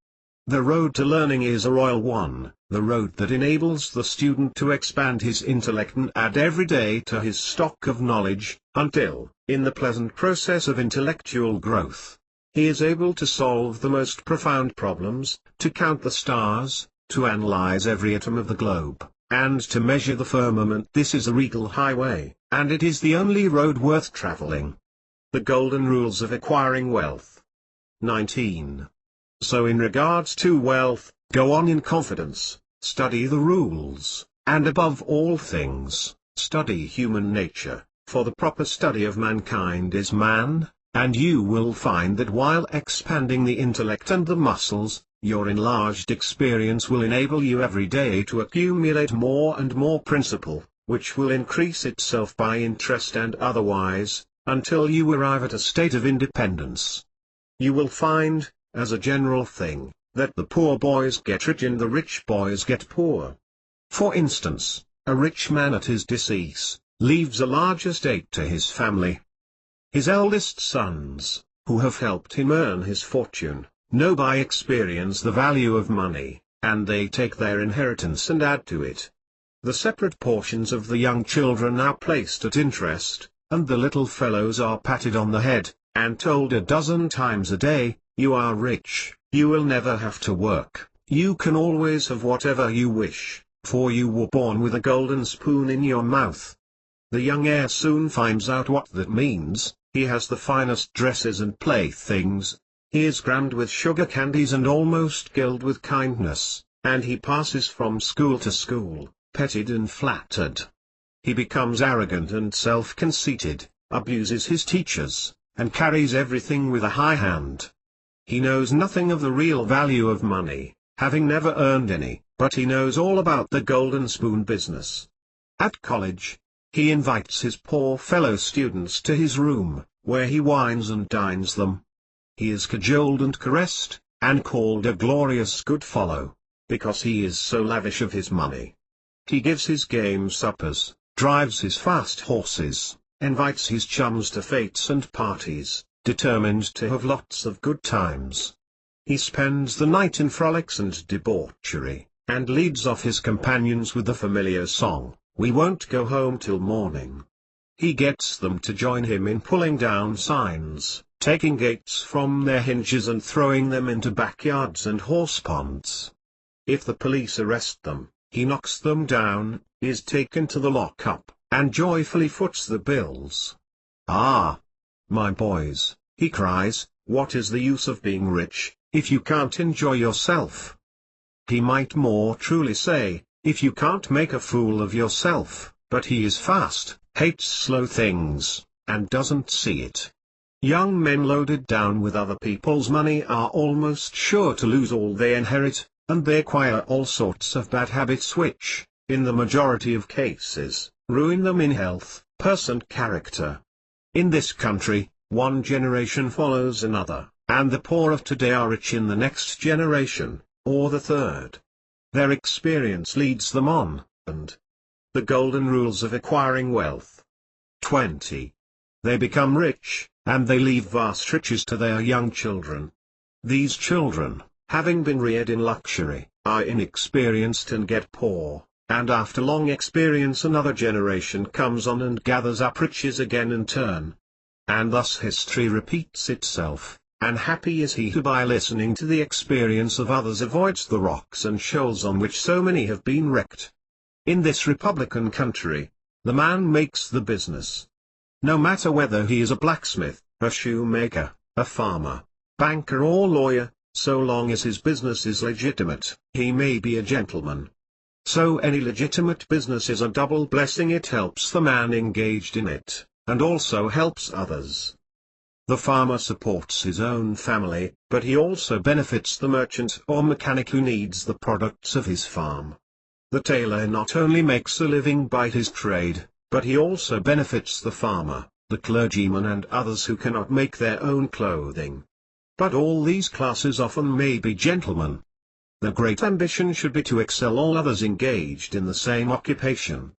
The road to learning is a royal one, the road that enables the student to expand his intellect and add every day to his stock of knowledge, until, in the pleasant process of intellectual growth, He is able to solve the most profound problems, to count the stars, to analyze every atom of the globe, and to measure the firmament. This is a regal highway, and it is the only road worth traveling. The golden rules of acquiring wealth. 19. So in regards to wealth, go on in confidence, study the rules, and above all things, study human nature, for the proper study of mankind is man, and you will find that while expanding the intellect and the muscles, your enlarged experience will enable you every day to accumulate more and more principle, which will increase itself by interest and otherwise, until you arrive at a state of independence. You will find, as a general thing, that the poor boys get rich and the rich boys get poor. For instance, a rich man at his decease leaves a large estate to his family. His eldest sons, who have helped him earn his fortune, know by experience the value of money, and they take their inheritance and add to it. The separate portions of the young children are placed at interest, and the little fellows are patted on the head, and told a dozen times a day, "You are rich, you will never have to work, you can always have whatever you wish, for you were born with a golden spoon in your mouth." The young heir soon finds out what that means. He has the finest dresses and playthings, he is crammed with sugar candies and almost gilled with kindness, and he passes from school to school, petted and flattered. He becomes arrogant and self-conceited, abuses his teachers, and carries everything with a high hand. He knows nothing of the real value of money, having never earned any, but he knows all about the golden spoon business. At college, he invites his poor fellow students to his room, where he wines and dines them. He is cajoled and caressed, and called a glorious good fellow, because he is so lavish of his money. He gives his game suppers, drives his fast horses, invites his chums to fetes and parties, determined to have lots of good times. He spends the night in frolics and debauchery, and leads off his companions with the familiar song, "We won't go home till morning." He gets them to join him in pulling down signs, taking gates from their hinges and throwing them into backyards and horse ponds. If the police arrest them, he knocks them down, is taken to the lock-up, and joyfully foots the bills. "Ah, my boys," he cries, "what is the use of being rich, if you can't enjoy yourself?" He might more truly say, if you can't make a fool of yourself, but he is fast, hates slow things, and doesn't see it. Young men loaded down with other people's money are almost sure to lose all they inherit, and they acquire all sorts of bad habits which, in the majority of cases, ruin them in health, purse and character. In this country, one generation follows another, and the poor of today are rich in the next generation, or the third. Their experience leads them on, and the golden rules of acquiring wealth. 20. They become rich, and they leave vast riches to their young children. These children, having been reared in luxury, are inexperienced and get poor, and after long experience another generation comes on and gathers up riches again in turn. And thus history repeats itself. And happy is he who by listening to the experience of others avoids the rocks and shoals on which so many have been wrecked. In this republican country, the man makes the business. No matter whether he is a blacksmith, a shoemaker, a farmer, banker or lawyer, so long as his business is legitimate, he may be a gentleman. So any legitimate business is a double blessing. It helps the man engaged in it, and also helps others. The farmer supports his own family, but he also benefits the merchant or mechanic who needs the products of his farm. The tailor not only makes a living by his trade, but he also benefits the farmer, the clergyman and others who cannot make their own clothing. But all these classes often may be gentlemen. The great ambition should be to excel all others engaged in the same occupation.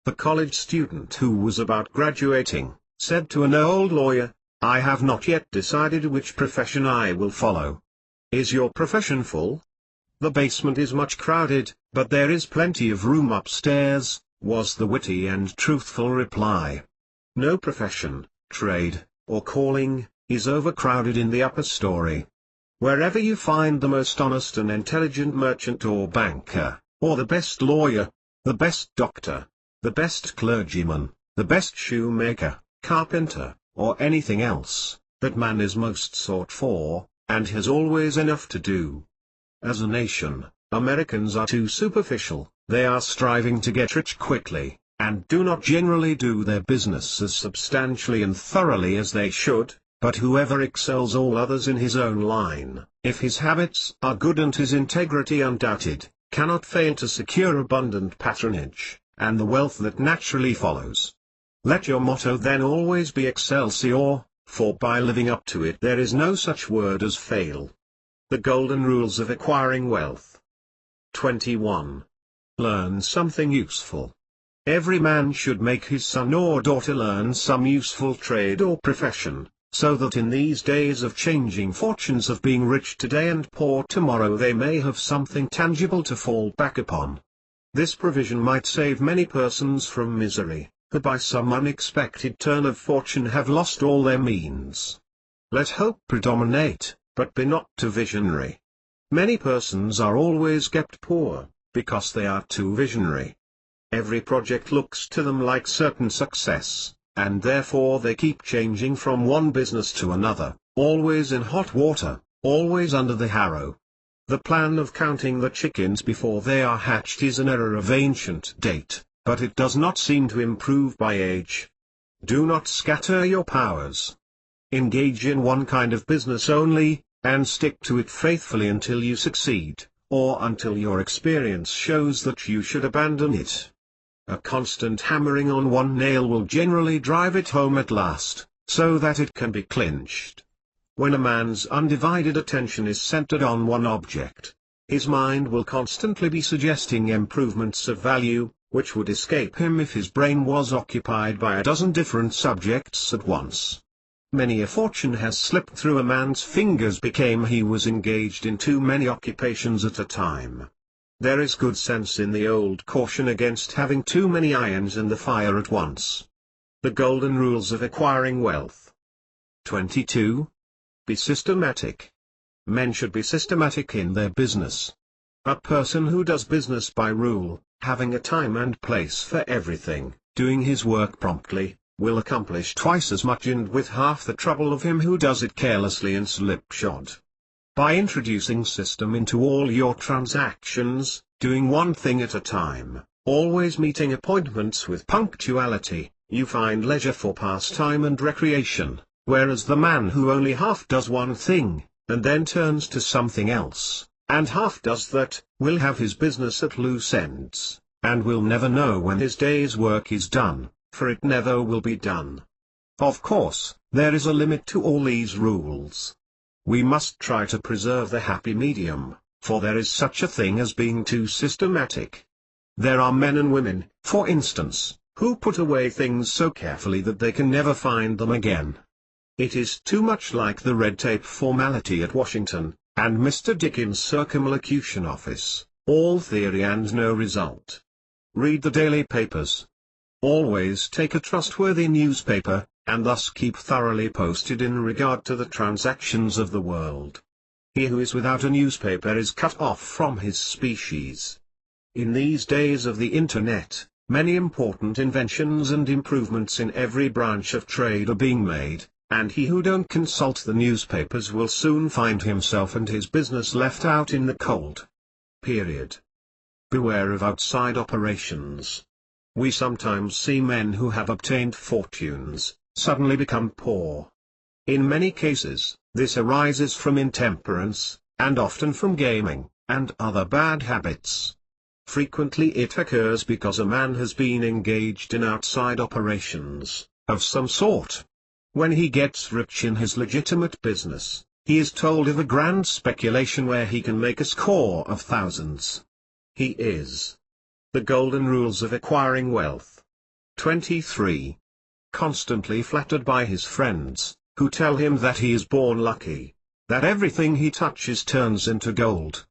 The college student who was about graduating, said to an old lawyer, "I have not yet decided which profession I will follow." "Is your profession full?" "The basement is much crowded, but there is plenty of room upstairs," was the witty and truthful reply. No profession, trade, or calling, is overcrowded in the upper story. Wherever you find the most honest and intelligent merchant or banker, or the best lawyer, the best doctor, the best clergyman, the best shoemaker, carpenter, or anything else, that man is most sought for, and has always enough to do. As a nation, Americans are too superficial, they are striving to get rich quickly, and do not generally do their business as substantially and thoroughly as they should, but whoever excels all others in his own line, if his habits are good and his integrity undoubted, cannot fail to secure abundant patronage, and the wealth that naturally follows. Let your motto then always be Excelsior, for by living up to it there is no such word as fail. The Golden Rules of Acquiring Wealth. 21. Learn something useful. Every man should make his son or daughter learn some useful trade or profession, so that in these days of changing fortunes of being rich today and poor tomorrow they may have something tangible to fall back upon. This provision might save many persons from misery, who by some unexpected turn of fortune have lost all their means. Let hope predominate, but be not too visionary. Many persons are always kept poor, because they are too visionary. Every project looks to them like certain success, and therefore they keep changing from one business to another, always in hot water, always under the harrow. The plan of counting the chickens before they are hatched is an error of ancient date, but it does not seem to improve by age. Do not scatter your powers. Engage in one kind of business only, and stick to it faithfully until you succeed, or until your experience shows that you should abandon it. A constant hammering on one nail will generally drive it home at last, so that it can be clinched. When a man's undivided attention is centered on one object, his mind will constantly be suggesting improvements of value, which would escape him if his brain was occupied by a dozen different subjects at once. Many a fortune has slipped through a man's fingers because he was engaged in too many occupations at a time. There is good sense in the old caution against having too many irons in the fire at once. The Golden Rules of Acquiring Wealth. 22. Be systematic. Men should be systematic in their business. A person who does business by rule, having a time and place for everything, doing his work promptly, will accomplish twice as much and with half the trouble of him who does it carelessly and slipshod. By introducing system into all your transactions, doing one thing at a time, always meeting appointments with punctuality, you find leisure for pastime and recreation, whereas the man who only half does one thing, and then turns to something else, and half does that, will have his business at loose ends, and will never know when his day's work is done, for it never will be done. Of course, there is a limit to all these rules. We must try to preserve the happy medium, for there is such a thing as being too systematic. There are men and women, for instance, who put away things so carefully that they can never find them again. It is too much like the red tape formality at Washington, and Mr. Dickens' circumlocution office, all theory and no result. Read the daily papers. Always take a trustworthy newspaper, and thus keep thoroughly posted in regard to the transactions of the world. He who is without a newspaper is cut off from his species. In these days of the Internet, many important inventions and improvements in every branch of trade are being made, and he who don't consult the newspapers will soon find himself and his business left out in the cold. Period. Beware of outside operations. We sometimes see men who have obtained fortunes, suddenly become poor. In many cases, this arises from intemperance, and often from gaming, and other bad habits. Frequently it occurs because a man has been engaged in outside operations, of some sort. When he gets rich in his legitimate business, he is told of a grand speculation where he can make a score of thousands. He is. The Golden Rules of Acquiring Wealth. 23. Constantly flattered by his friends, who tell him that he is born lucky, that everything he touches turns into gold.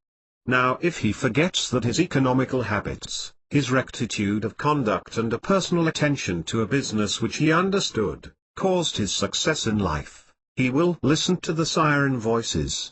Now if he forgets that his economical habits, his rectitude of conduct and a personal attention to a business which he understood, caused his success in life, He will listen to the siren voices.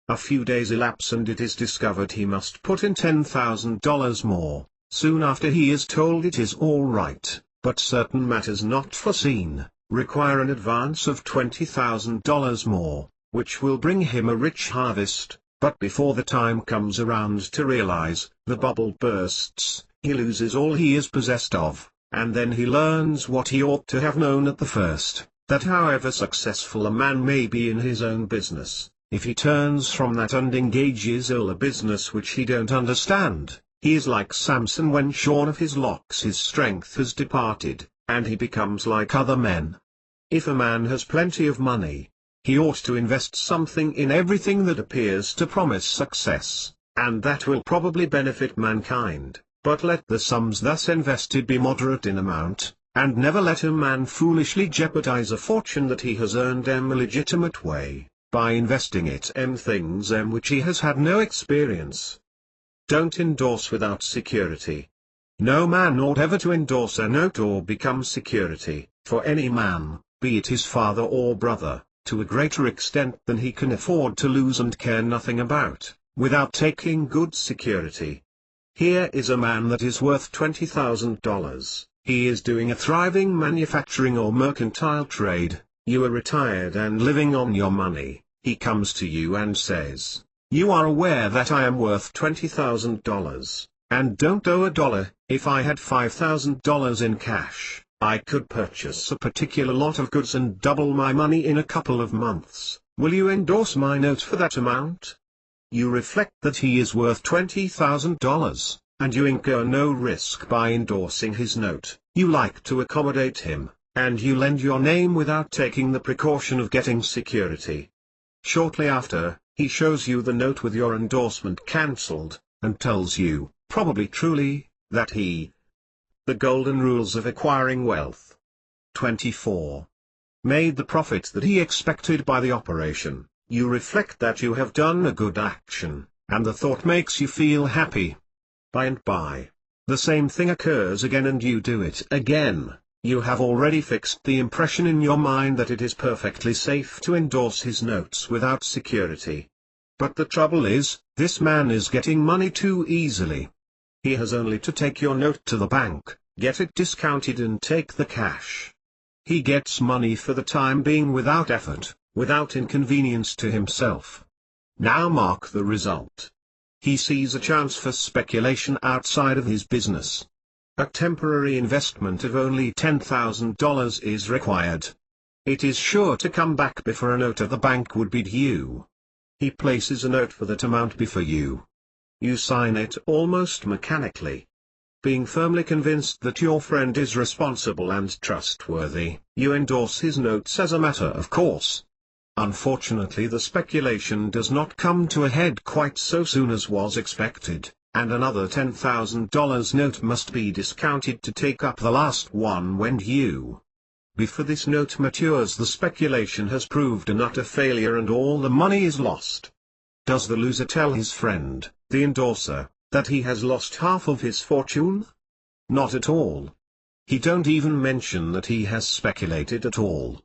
A few days elapse and it is discovered he must put in $10,000 more. Soon after he is told it is all right, but certain matters not foreseen require an advance of $20,000 more, which will bring him a rich harvest. But before the time comes around to realize, the bubble bursts, he loses all he is possessed of, and then he learns what he ought to have known at the first, that however successful a man may be in his own business, if he turns from that and engages in a business which he don't understand, he is like Samson when shorn of his locks, his strength has departed, and he becomes like other men. If a man has plenty of money, he ought to invest something in everything that appears to promise success, and that will probably benefit mankind, but let the sums thus invested be moderate in amount, and never let a man foolishly jeopardize a fortune that he has earned a legitimate way, by investing it in things which he has had no experience. Don't endorse without security. No man ought ever to endorse a note or become security, for any man, be it his father or brother, to a greater extent than he can afford to lose and care nothing about, without taking good security. Here is a man that is worth $20,000, he is doing a thriving manufacturing or mercantile trade, you are retired and living on your money, he comes to you and says, "You are aware that I am worth $20,000, and don't owe a dollar. If I had $5,000 in cash, I could purchase a particular lot of goods and double my money in a couple of months. Will you endorse my note for that amount?" You reflect that he is worth $20,000, and you incur no risk by endorsing his note. You like to accommodate him, and you lend your name without taking the precaution of getting security. Shortly after, he shows you the note with your endorsement cancelled, and tells you, probably truly, that he. The Golden Rules of Acquiring Wealth. 24. Made the profit that he expected by the operation. You reflect that you have done a good action, and the thought makes you feel happy. By and by, the same thing occurs again and you do it again. You have already fixed the impression in your mind that it is perfectly safe to endorse his notes without security. But the trouble is, this man is getting money too easily. He has only to take your note to the bank, get it discounted and take the cash. He gets money for the time being without effort, without inconvenience to himself. Now mark the result. He sees a chance for speculation outside of his business. A temporary investment of only $10,000 is required. It is sure to come back before a note at the bank would be due. He places a note for that amount before you. You sign it almost mechanically. Being firmly convinced that your friend is responsible and trustworthy, you endorse his notes as a matter of course. Unfortunately, the speculation does not come to a head quite so soon as was expected, and another $10,000 note must be discounted to take up the last one when due. Before this note matures, the speculation has proved an utter failure and all the money is lost. Does the loser tell his friend, the endorser, that he has lost half of his fortune? Not at all. He don't even mention that he has speculated at all.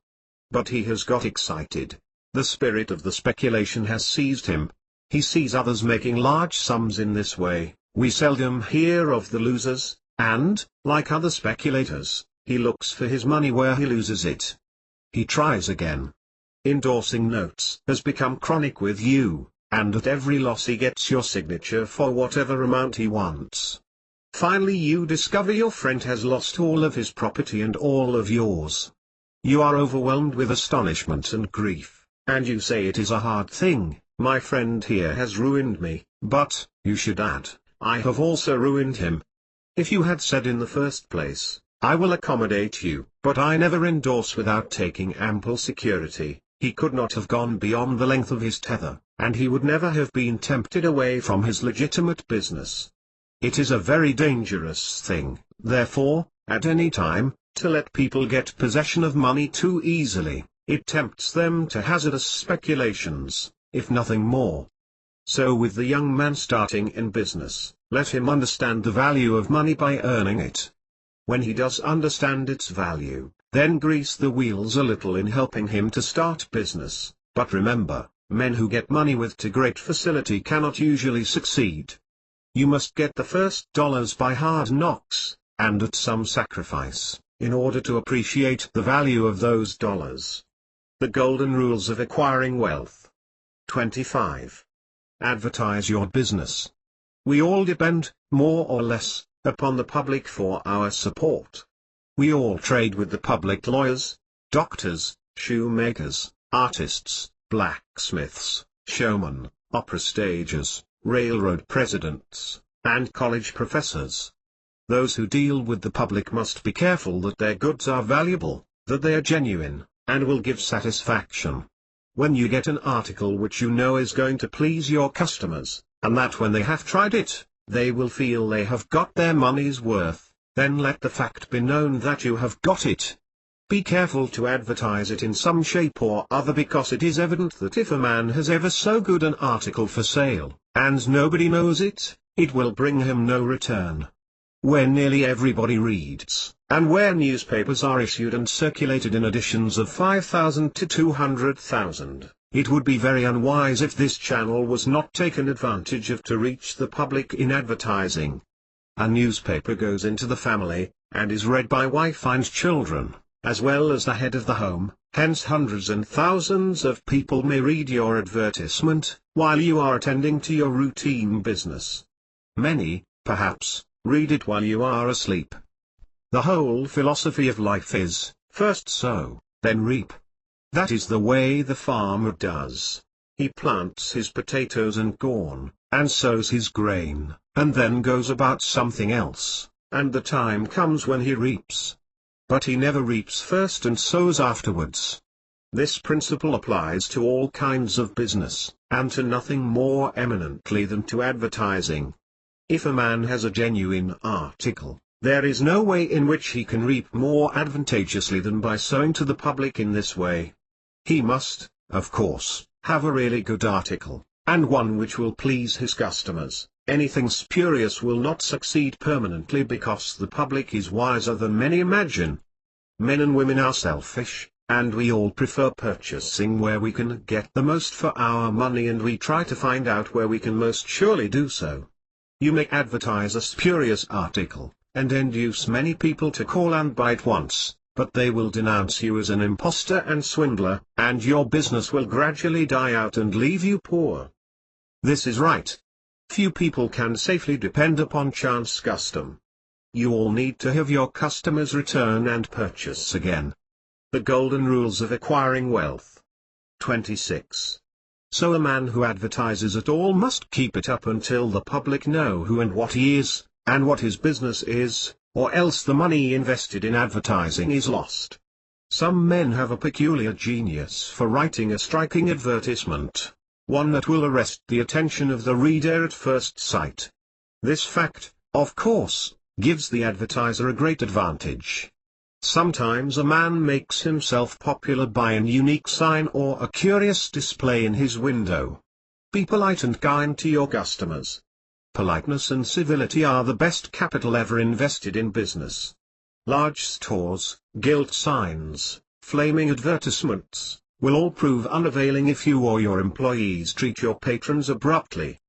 But he has got excited. The spirit of the speculation has seized him. He sees others making large sums in this way. We seldom hear of the losers, and, like other speculators, he looks for his money where he loses it. He tries again. Endorsing notes has become chronic with you, and at every loss he gets your signature for whatever amount he wants. Finally you discover your friend has lost all of his property and all of yours. You are overwhelmed with astonishment and grief, and you say it is a hard thing. My friend here has ruined me, but, you should add, I have also ruined him. If you had said in the first place, I will accommodate you, but I never endorse without taking ample security, he could not have gone beyond the length of his tether, and he would never have been tempted away from his legitimate business. It is a very dangerous thing, therefore, at any time, to let people get possession of money too easily. It tempts them to hazardous speculations, if nothing more. So with the young man starting in business, let him understand the value of money by earning it. When he does understand its value, then grease the wheels a little in helping him to start business. But remember, men who get money with too great facility cannot usually succeed. You must get the first dollars by hard knocks, and at some sacrifice, in order to appreciate the value of those dollars. The Golden Rules of Acquiring Wealth. 25. Advertise your business. We all depend, more or less, upon the public for our support. We all trade with the public: lawyers, doctors, shoemakers, artists, blacksmiths, showmen, opera stagers, railroad presidents, and college professors. Those who deal with the public must be careful that their goods are valuable, that they are genuine, and will give satisfaction. When you get an article which you know is going to please your customers, and that when they have tried it, they will feel they have got their money's worth, then let the fact be known that you have got it. Be careful to advertise it in some shape or other, because it is evident that if a man has ever so good an article for sale, and nobody knows it, it will bring him no return. Where nearly everybody reads, and where newspapers are issued and circulated in editions of 5,000 to 200,000, it would be very unwise if this channel was not taken advantage of to reach the public in advertising. A newspaper goes into the family, and is read by wife and children, as well as the head of the home, hence hundreds and thousands of people may read your advertisement, while you are attending to your routine business. Many, perhaps, read it while you are asleep. The whole philosophy of life is, first sow, then reap. That is the way the farmer does. He plants his potatoes and corn, and sows his grain, and then goes about something else, and the time comes when he reaps. But he never reaps first and sows afterwards. This principle applies to all kinds of business, and to nothing more eminently than to advertising. If a man has a genuine article, there is no way in which he can reap more advantageously than by sowing to the public in this way. He must, of course, have a really good article, and one which will please his customers. Anything spurious will not succeed permanently, because the public is wiser than many imagine. Men and women are selfish, and we all prefer purchasing where we can get the most for our money, and we try to find out where we can most surely do so. You may advertise a spurious article, and induce many people to call and buy at once, but they will denounce you as an impostor and swindler, and your business will gradually die out and leave you poor. This is right. Few people can safely depend upon chance custom. You all need to have your customers return and purchase again. The Golden Rules of Acquiring Wealth. 26. So a man who advertises at all must keep it up until the public know who and what he is, and what his business is, or else the money invested in advertising is lost. Some men have a peculiar genius for writing a striking advertisement, one that will arrest the attention of the reader at first sight. This fact, of course, gives the advertiser a great advantage. Sometimes a man makes himself popular by an unique sign or a curious display in his window. Be polite and kind to your customers. Politeness and civility are the best capital ever invested in business. Large stores, gilt signs, flaming advertisements, will all prove unavailing if you or your employees treat your patrons abruptly.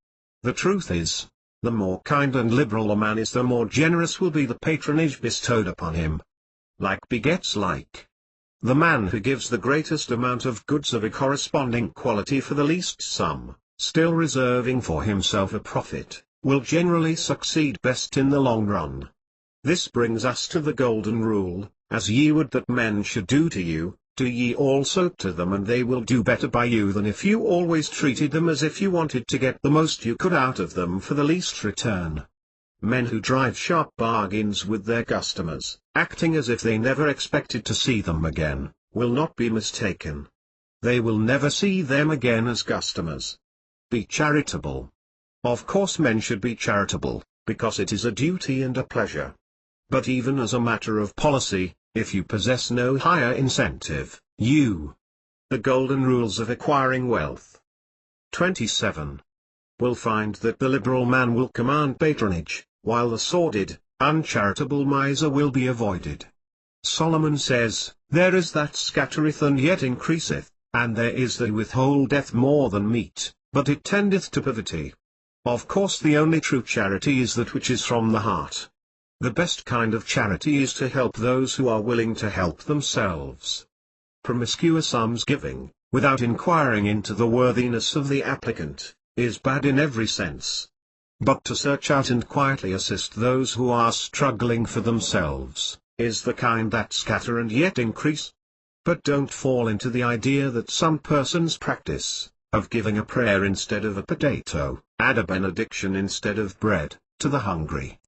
The truth is, the more kind and liberal a man is, the more generous will be the patronage bestowed upon him. Like begets like. The man who gives the greatest amount of goods of a corresponding quality for the least sum, still reserving for himself a profit, will generally succeed best in the long run. This brings us to the golden rule: as ye would that men should do to you, do ye also to them, and they will do better by you than if you always treated them as if you wanted to get the most you could out of them for the least return. Men who drive sharp bargains with their customers, acting as if they never expected to see them again, will not be mistaken. They will never see them again as customers. Be charitable. Of course men should be charitable, because it is a duty and a pleasure. But even as a matter of policy, if you possess no higher incentive, you. The Golden Rules of Acquiring Wealth. 27. Will find that the liberal man will command patronage, while the sordid, uncharitable miser will be avoided. Solomon says, "There is that scattereth and yet increaseth, and there is that withholdeth more than meet, but it tendeth to poverty." Of course the only true charity is that which is from the heart. The best kind of charity is to help those who are willing to help themselves. Promiscuous almsgiving, without inquiring into the worthiness of the applicant, is bad in every sense. But to search out and quietly assist those who are struggling for themselves, is the kind that scatter and yet increase. But don't fall into the idea that some persons practice, of giving a prayer instead of a potato, and a benediction instead of bread, to the hungry.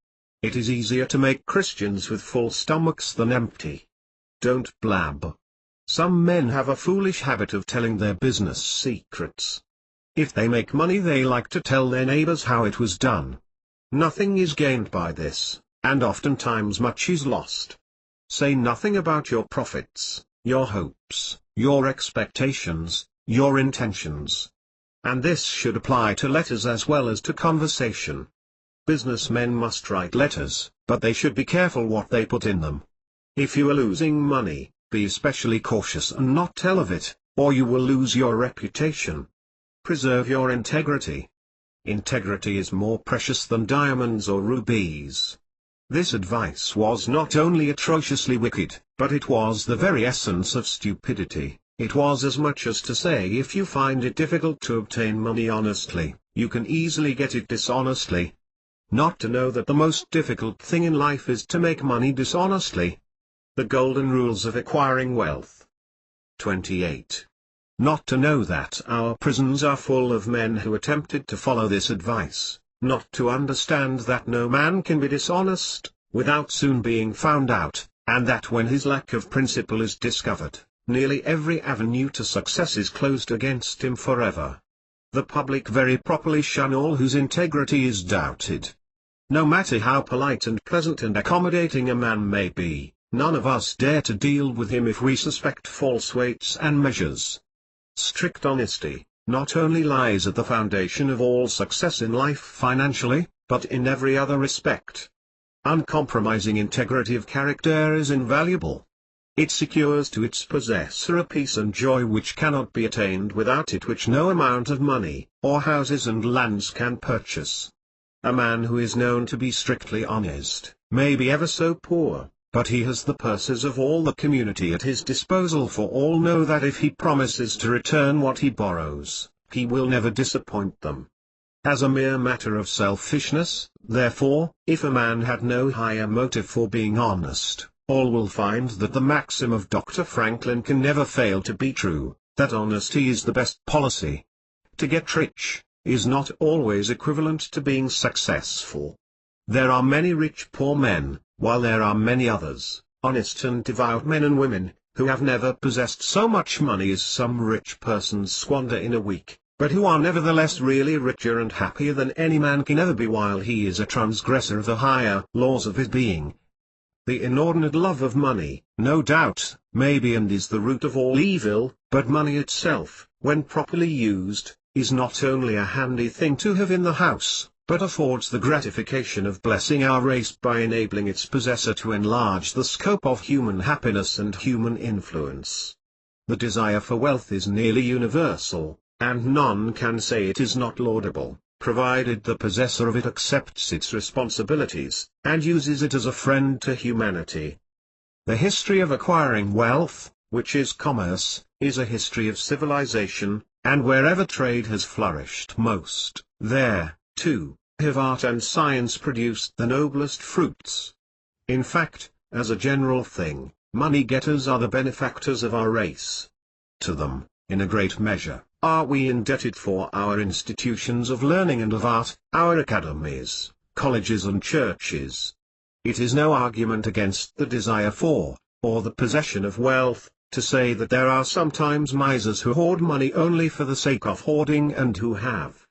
It is easier to make Christians with full stomachs than empty. Don't blab. Some men have a foolish habit of telling their business secrets. If they make money they like to tell their neighbors how it was done. Nothing is gained by this, and oftentimes much is lost. Say nothing about your profits, your hopes, your expectations, your intentions. And this should apply to letters as well as to conversation. Businessmen must write letters, but they should be careful what they put in them. If you are losing money, be especially cautious and not tell of it, or you will lose your reputation. Preserve your integrity. Integrity is more precious than diamonds or rubies. This advice was not only atrociously wicked, but it was the very essence of stupidity. It was as much as to say, if you find it difficult to obtain money honestly, you can easily get it dishonestly. Not to know that the most difficult thing in life is to make money dishonestly. The golden rules of acquiring wealth. 28. Not to know that our prisons are full of men who attempted to follow this advice, not to understand that no man can be dishonest, without soon being found out, and that when his lack of principle is discovered, nearly every avenue to success is closed against him forever. The public very properly shun all whose integrity is doubted. No matter how polite and pleasant and accommodating a man may be, none of us dare to deal with him if we suspect false weights and measures. Strict honesty, not only lies at the foundation of all success in life financially, but in every other respect. Uncompromising integrity of character is invaluable. It secures to its possessor a peace and joy which cannot be attained without it, which no amount of money, or houses and lands can purchase. A man who is known to be strictly honest, may be ever so poor, but he has the purses of all the community at his disposal, for all know that if he promises to return what he borrows, he will never disappoint them. As a mere matter of selfishness, therefore, if a man had no higher motive for being honest, all will find that the maxim of Dr. Franklin can never fail to be true, that honesty is the best policy. To get rich is not always equivalent to being successful. There are many rich poor men, while there are many others, honest and devout men and women, who have never possessed so much money as some rich persons squander in a week, but who are nevertheless really richer and happier than any man can ever be while he is a transgressor of the higher laws of his being. The inordinate love of money, no doubt, may be and is the root of all evil, but money itself, when properly used, is not only a handy thing to have in the house, but affords the gratification of blessing our race by enabling its possessor to enlarge the scope of human happiness and human influence. The desire for wealth is nearly universal, and none can say it is not laudable, provided the possessor of it accepts its responsibilities, and uses it as a friend to humanity. The history of acquiring wealth, which is commerce, is a history of civilization, and wherever trade has flourished most, there, too, have art and science produced the noblest fruits. In fact, as a general thing, money-getters are the benefactors of our race. To them, in a great measure, are we indebted for our institutions of learning and of art, our academies, colleges and churches. It is no argument against the desire for, or the possession of wealth, to say that there are sometimes misers who hoard money only for the sake of hoarding and who have.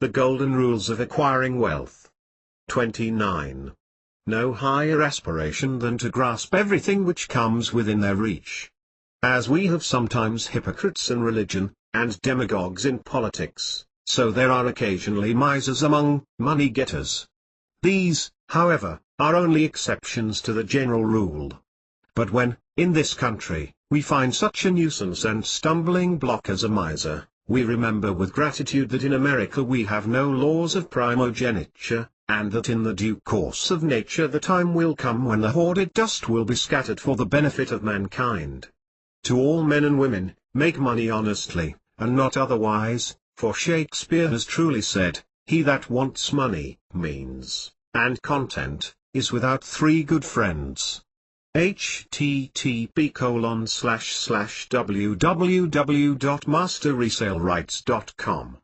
The golden rules of acquiring wealth. 29. No higher aspiration than to grasp everything which comes within their reach. As we have sometimes hypocrites in religion, and demagogues in politics, so there are occasionally misers among money-getters. These, however, are only exceptions to the general rule. But when, in this country, we find such a nuisance and stumbling block as a miser, we remember with gratitude that in America we have no laws of primogeniture, and that in the due course of nature the time will come when the hoarded dust will be scattered for the benefit of mankind. To all men and women, make money honestly, and not otherwise, for Shakespeare has truly said, "He that wants money, means, and content, is without three good friends." http://www.masterresalerights.com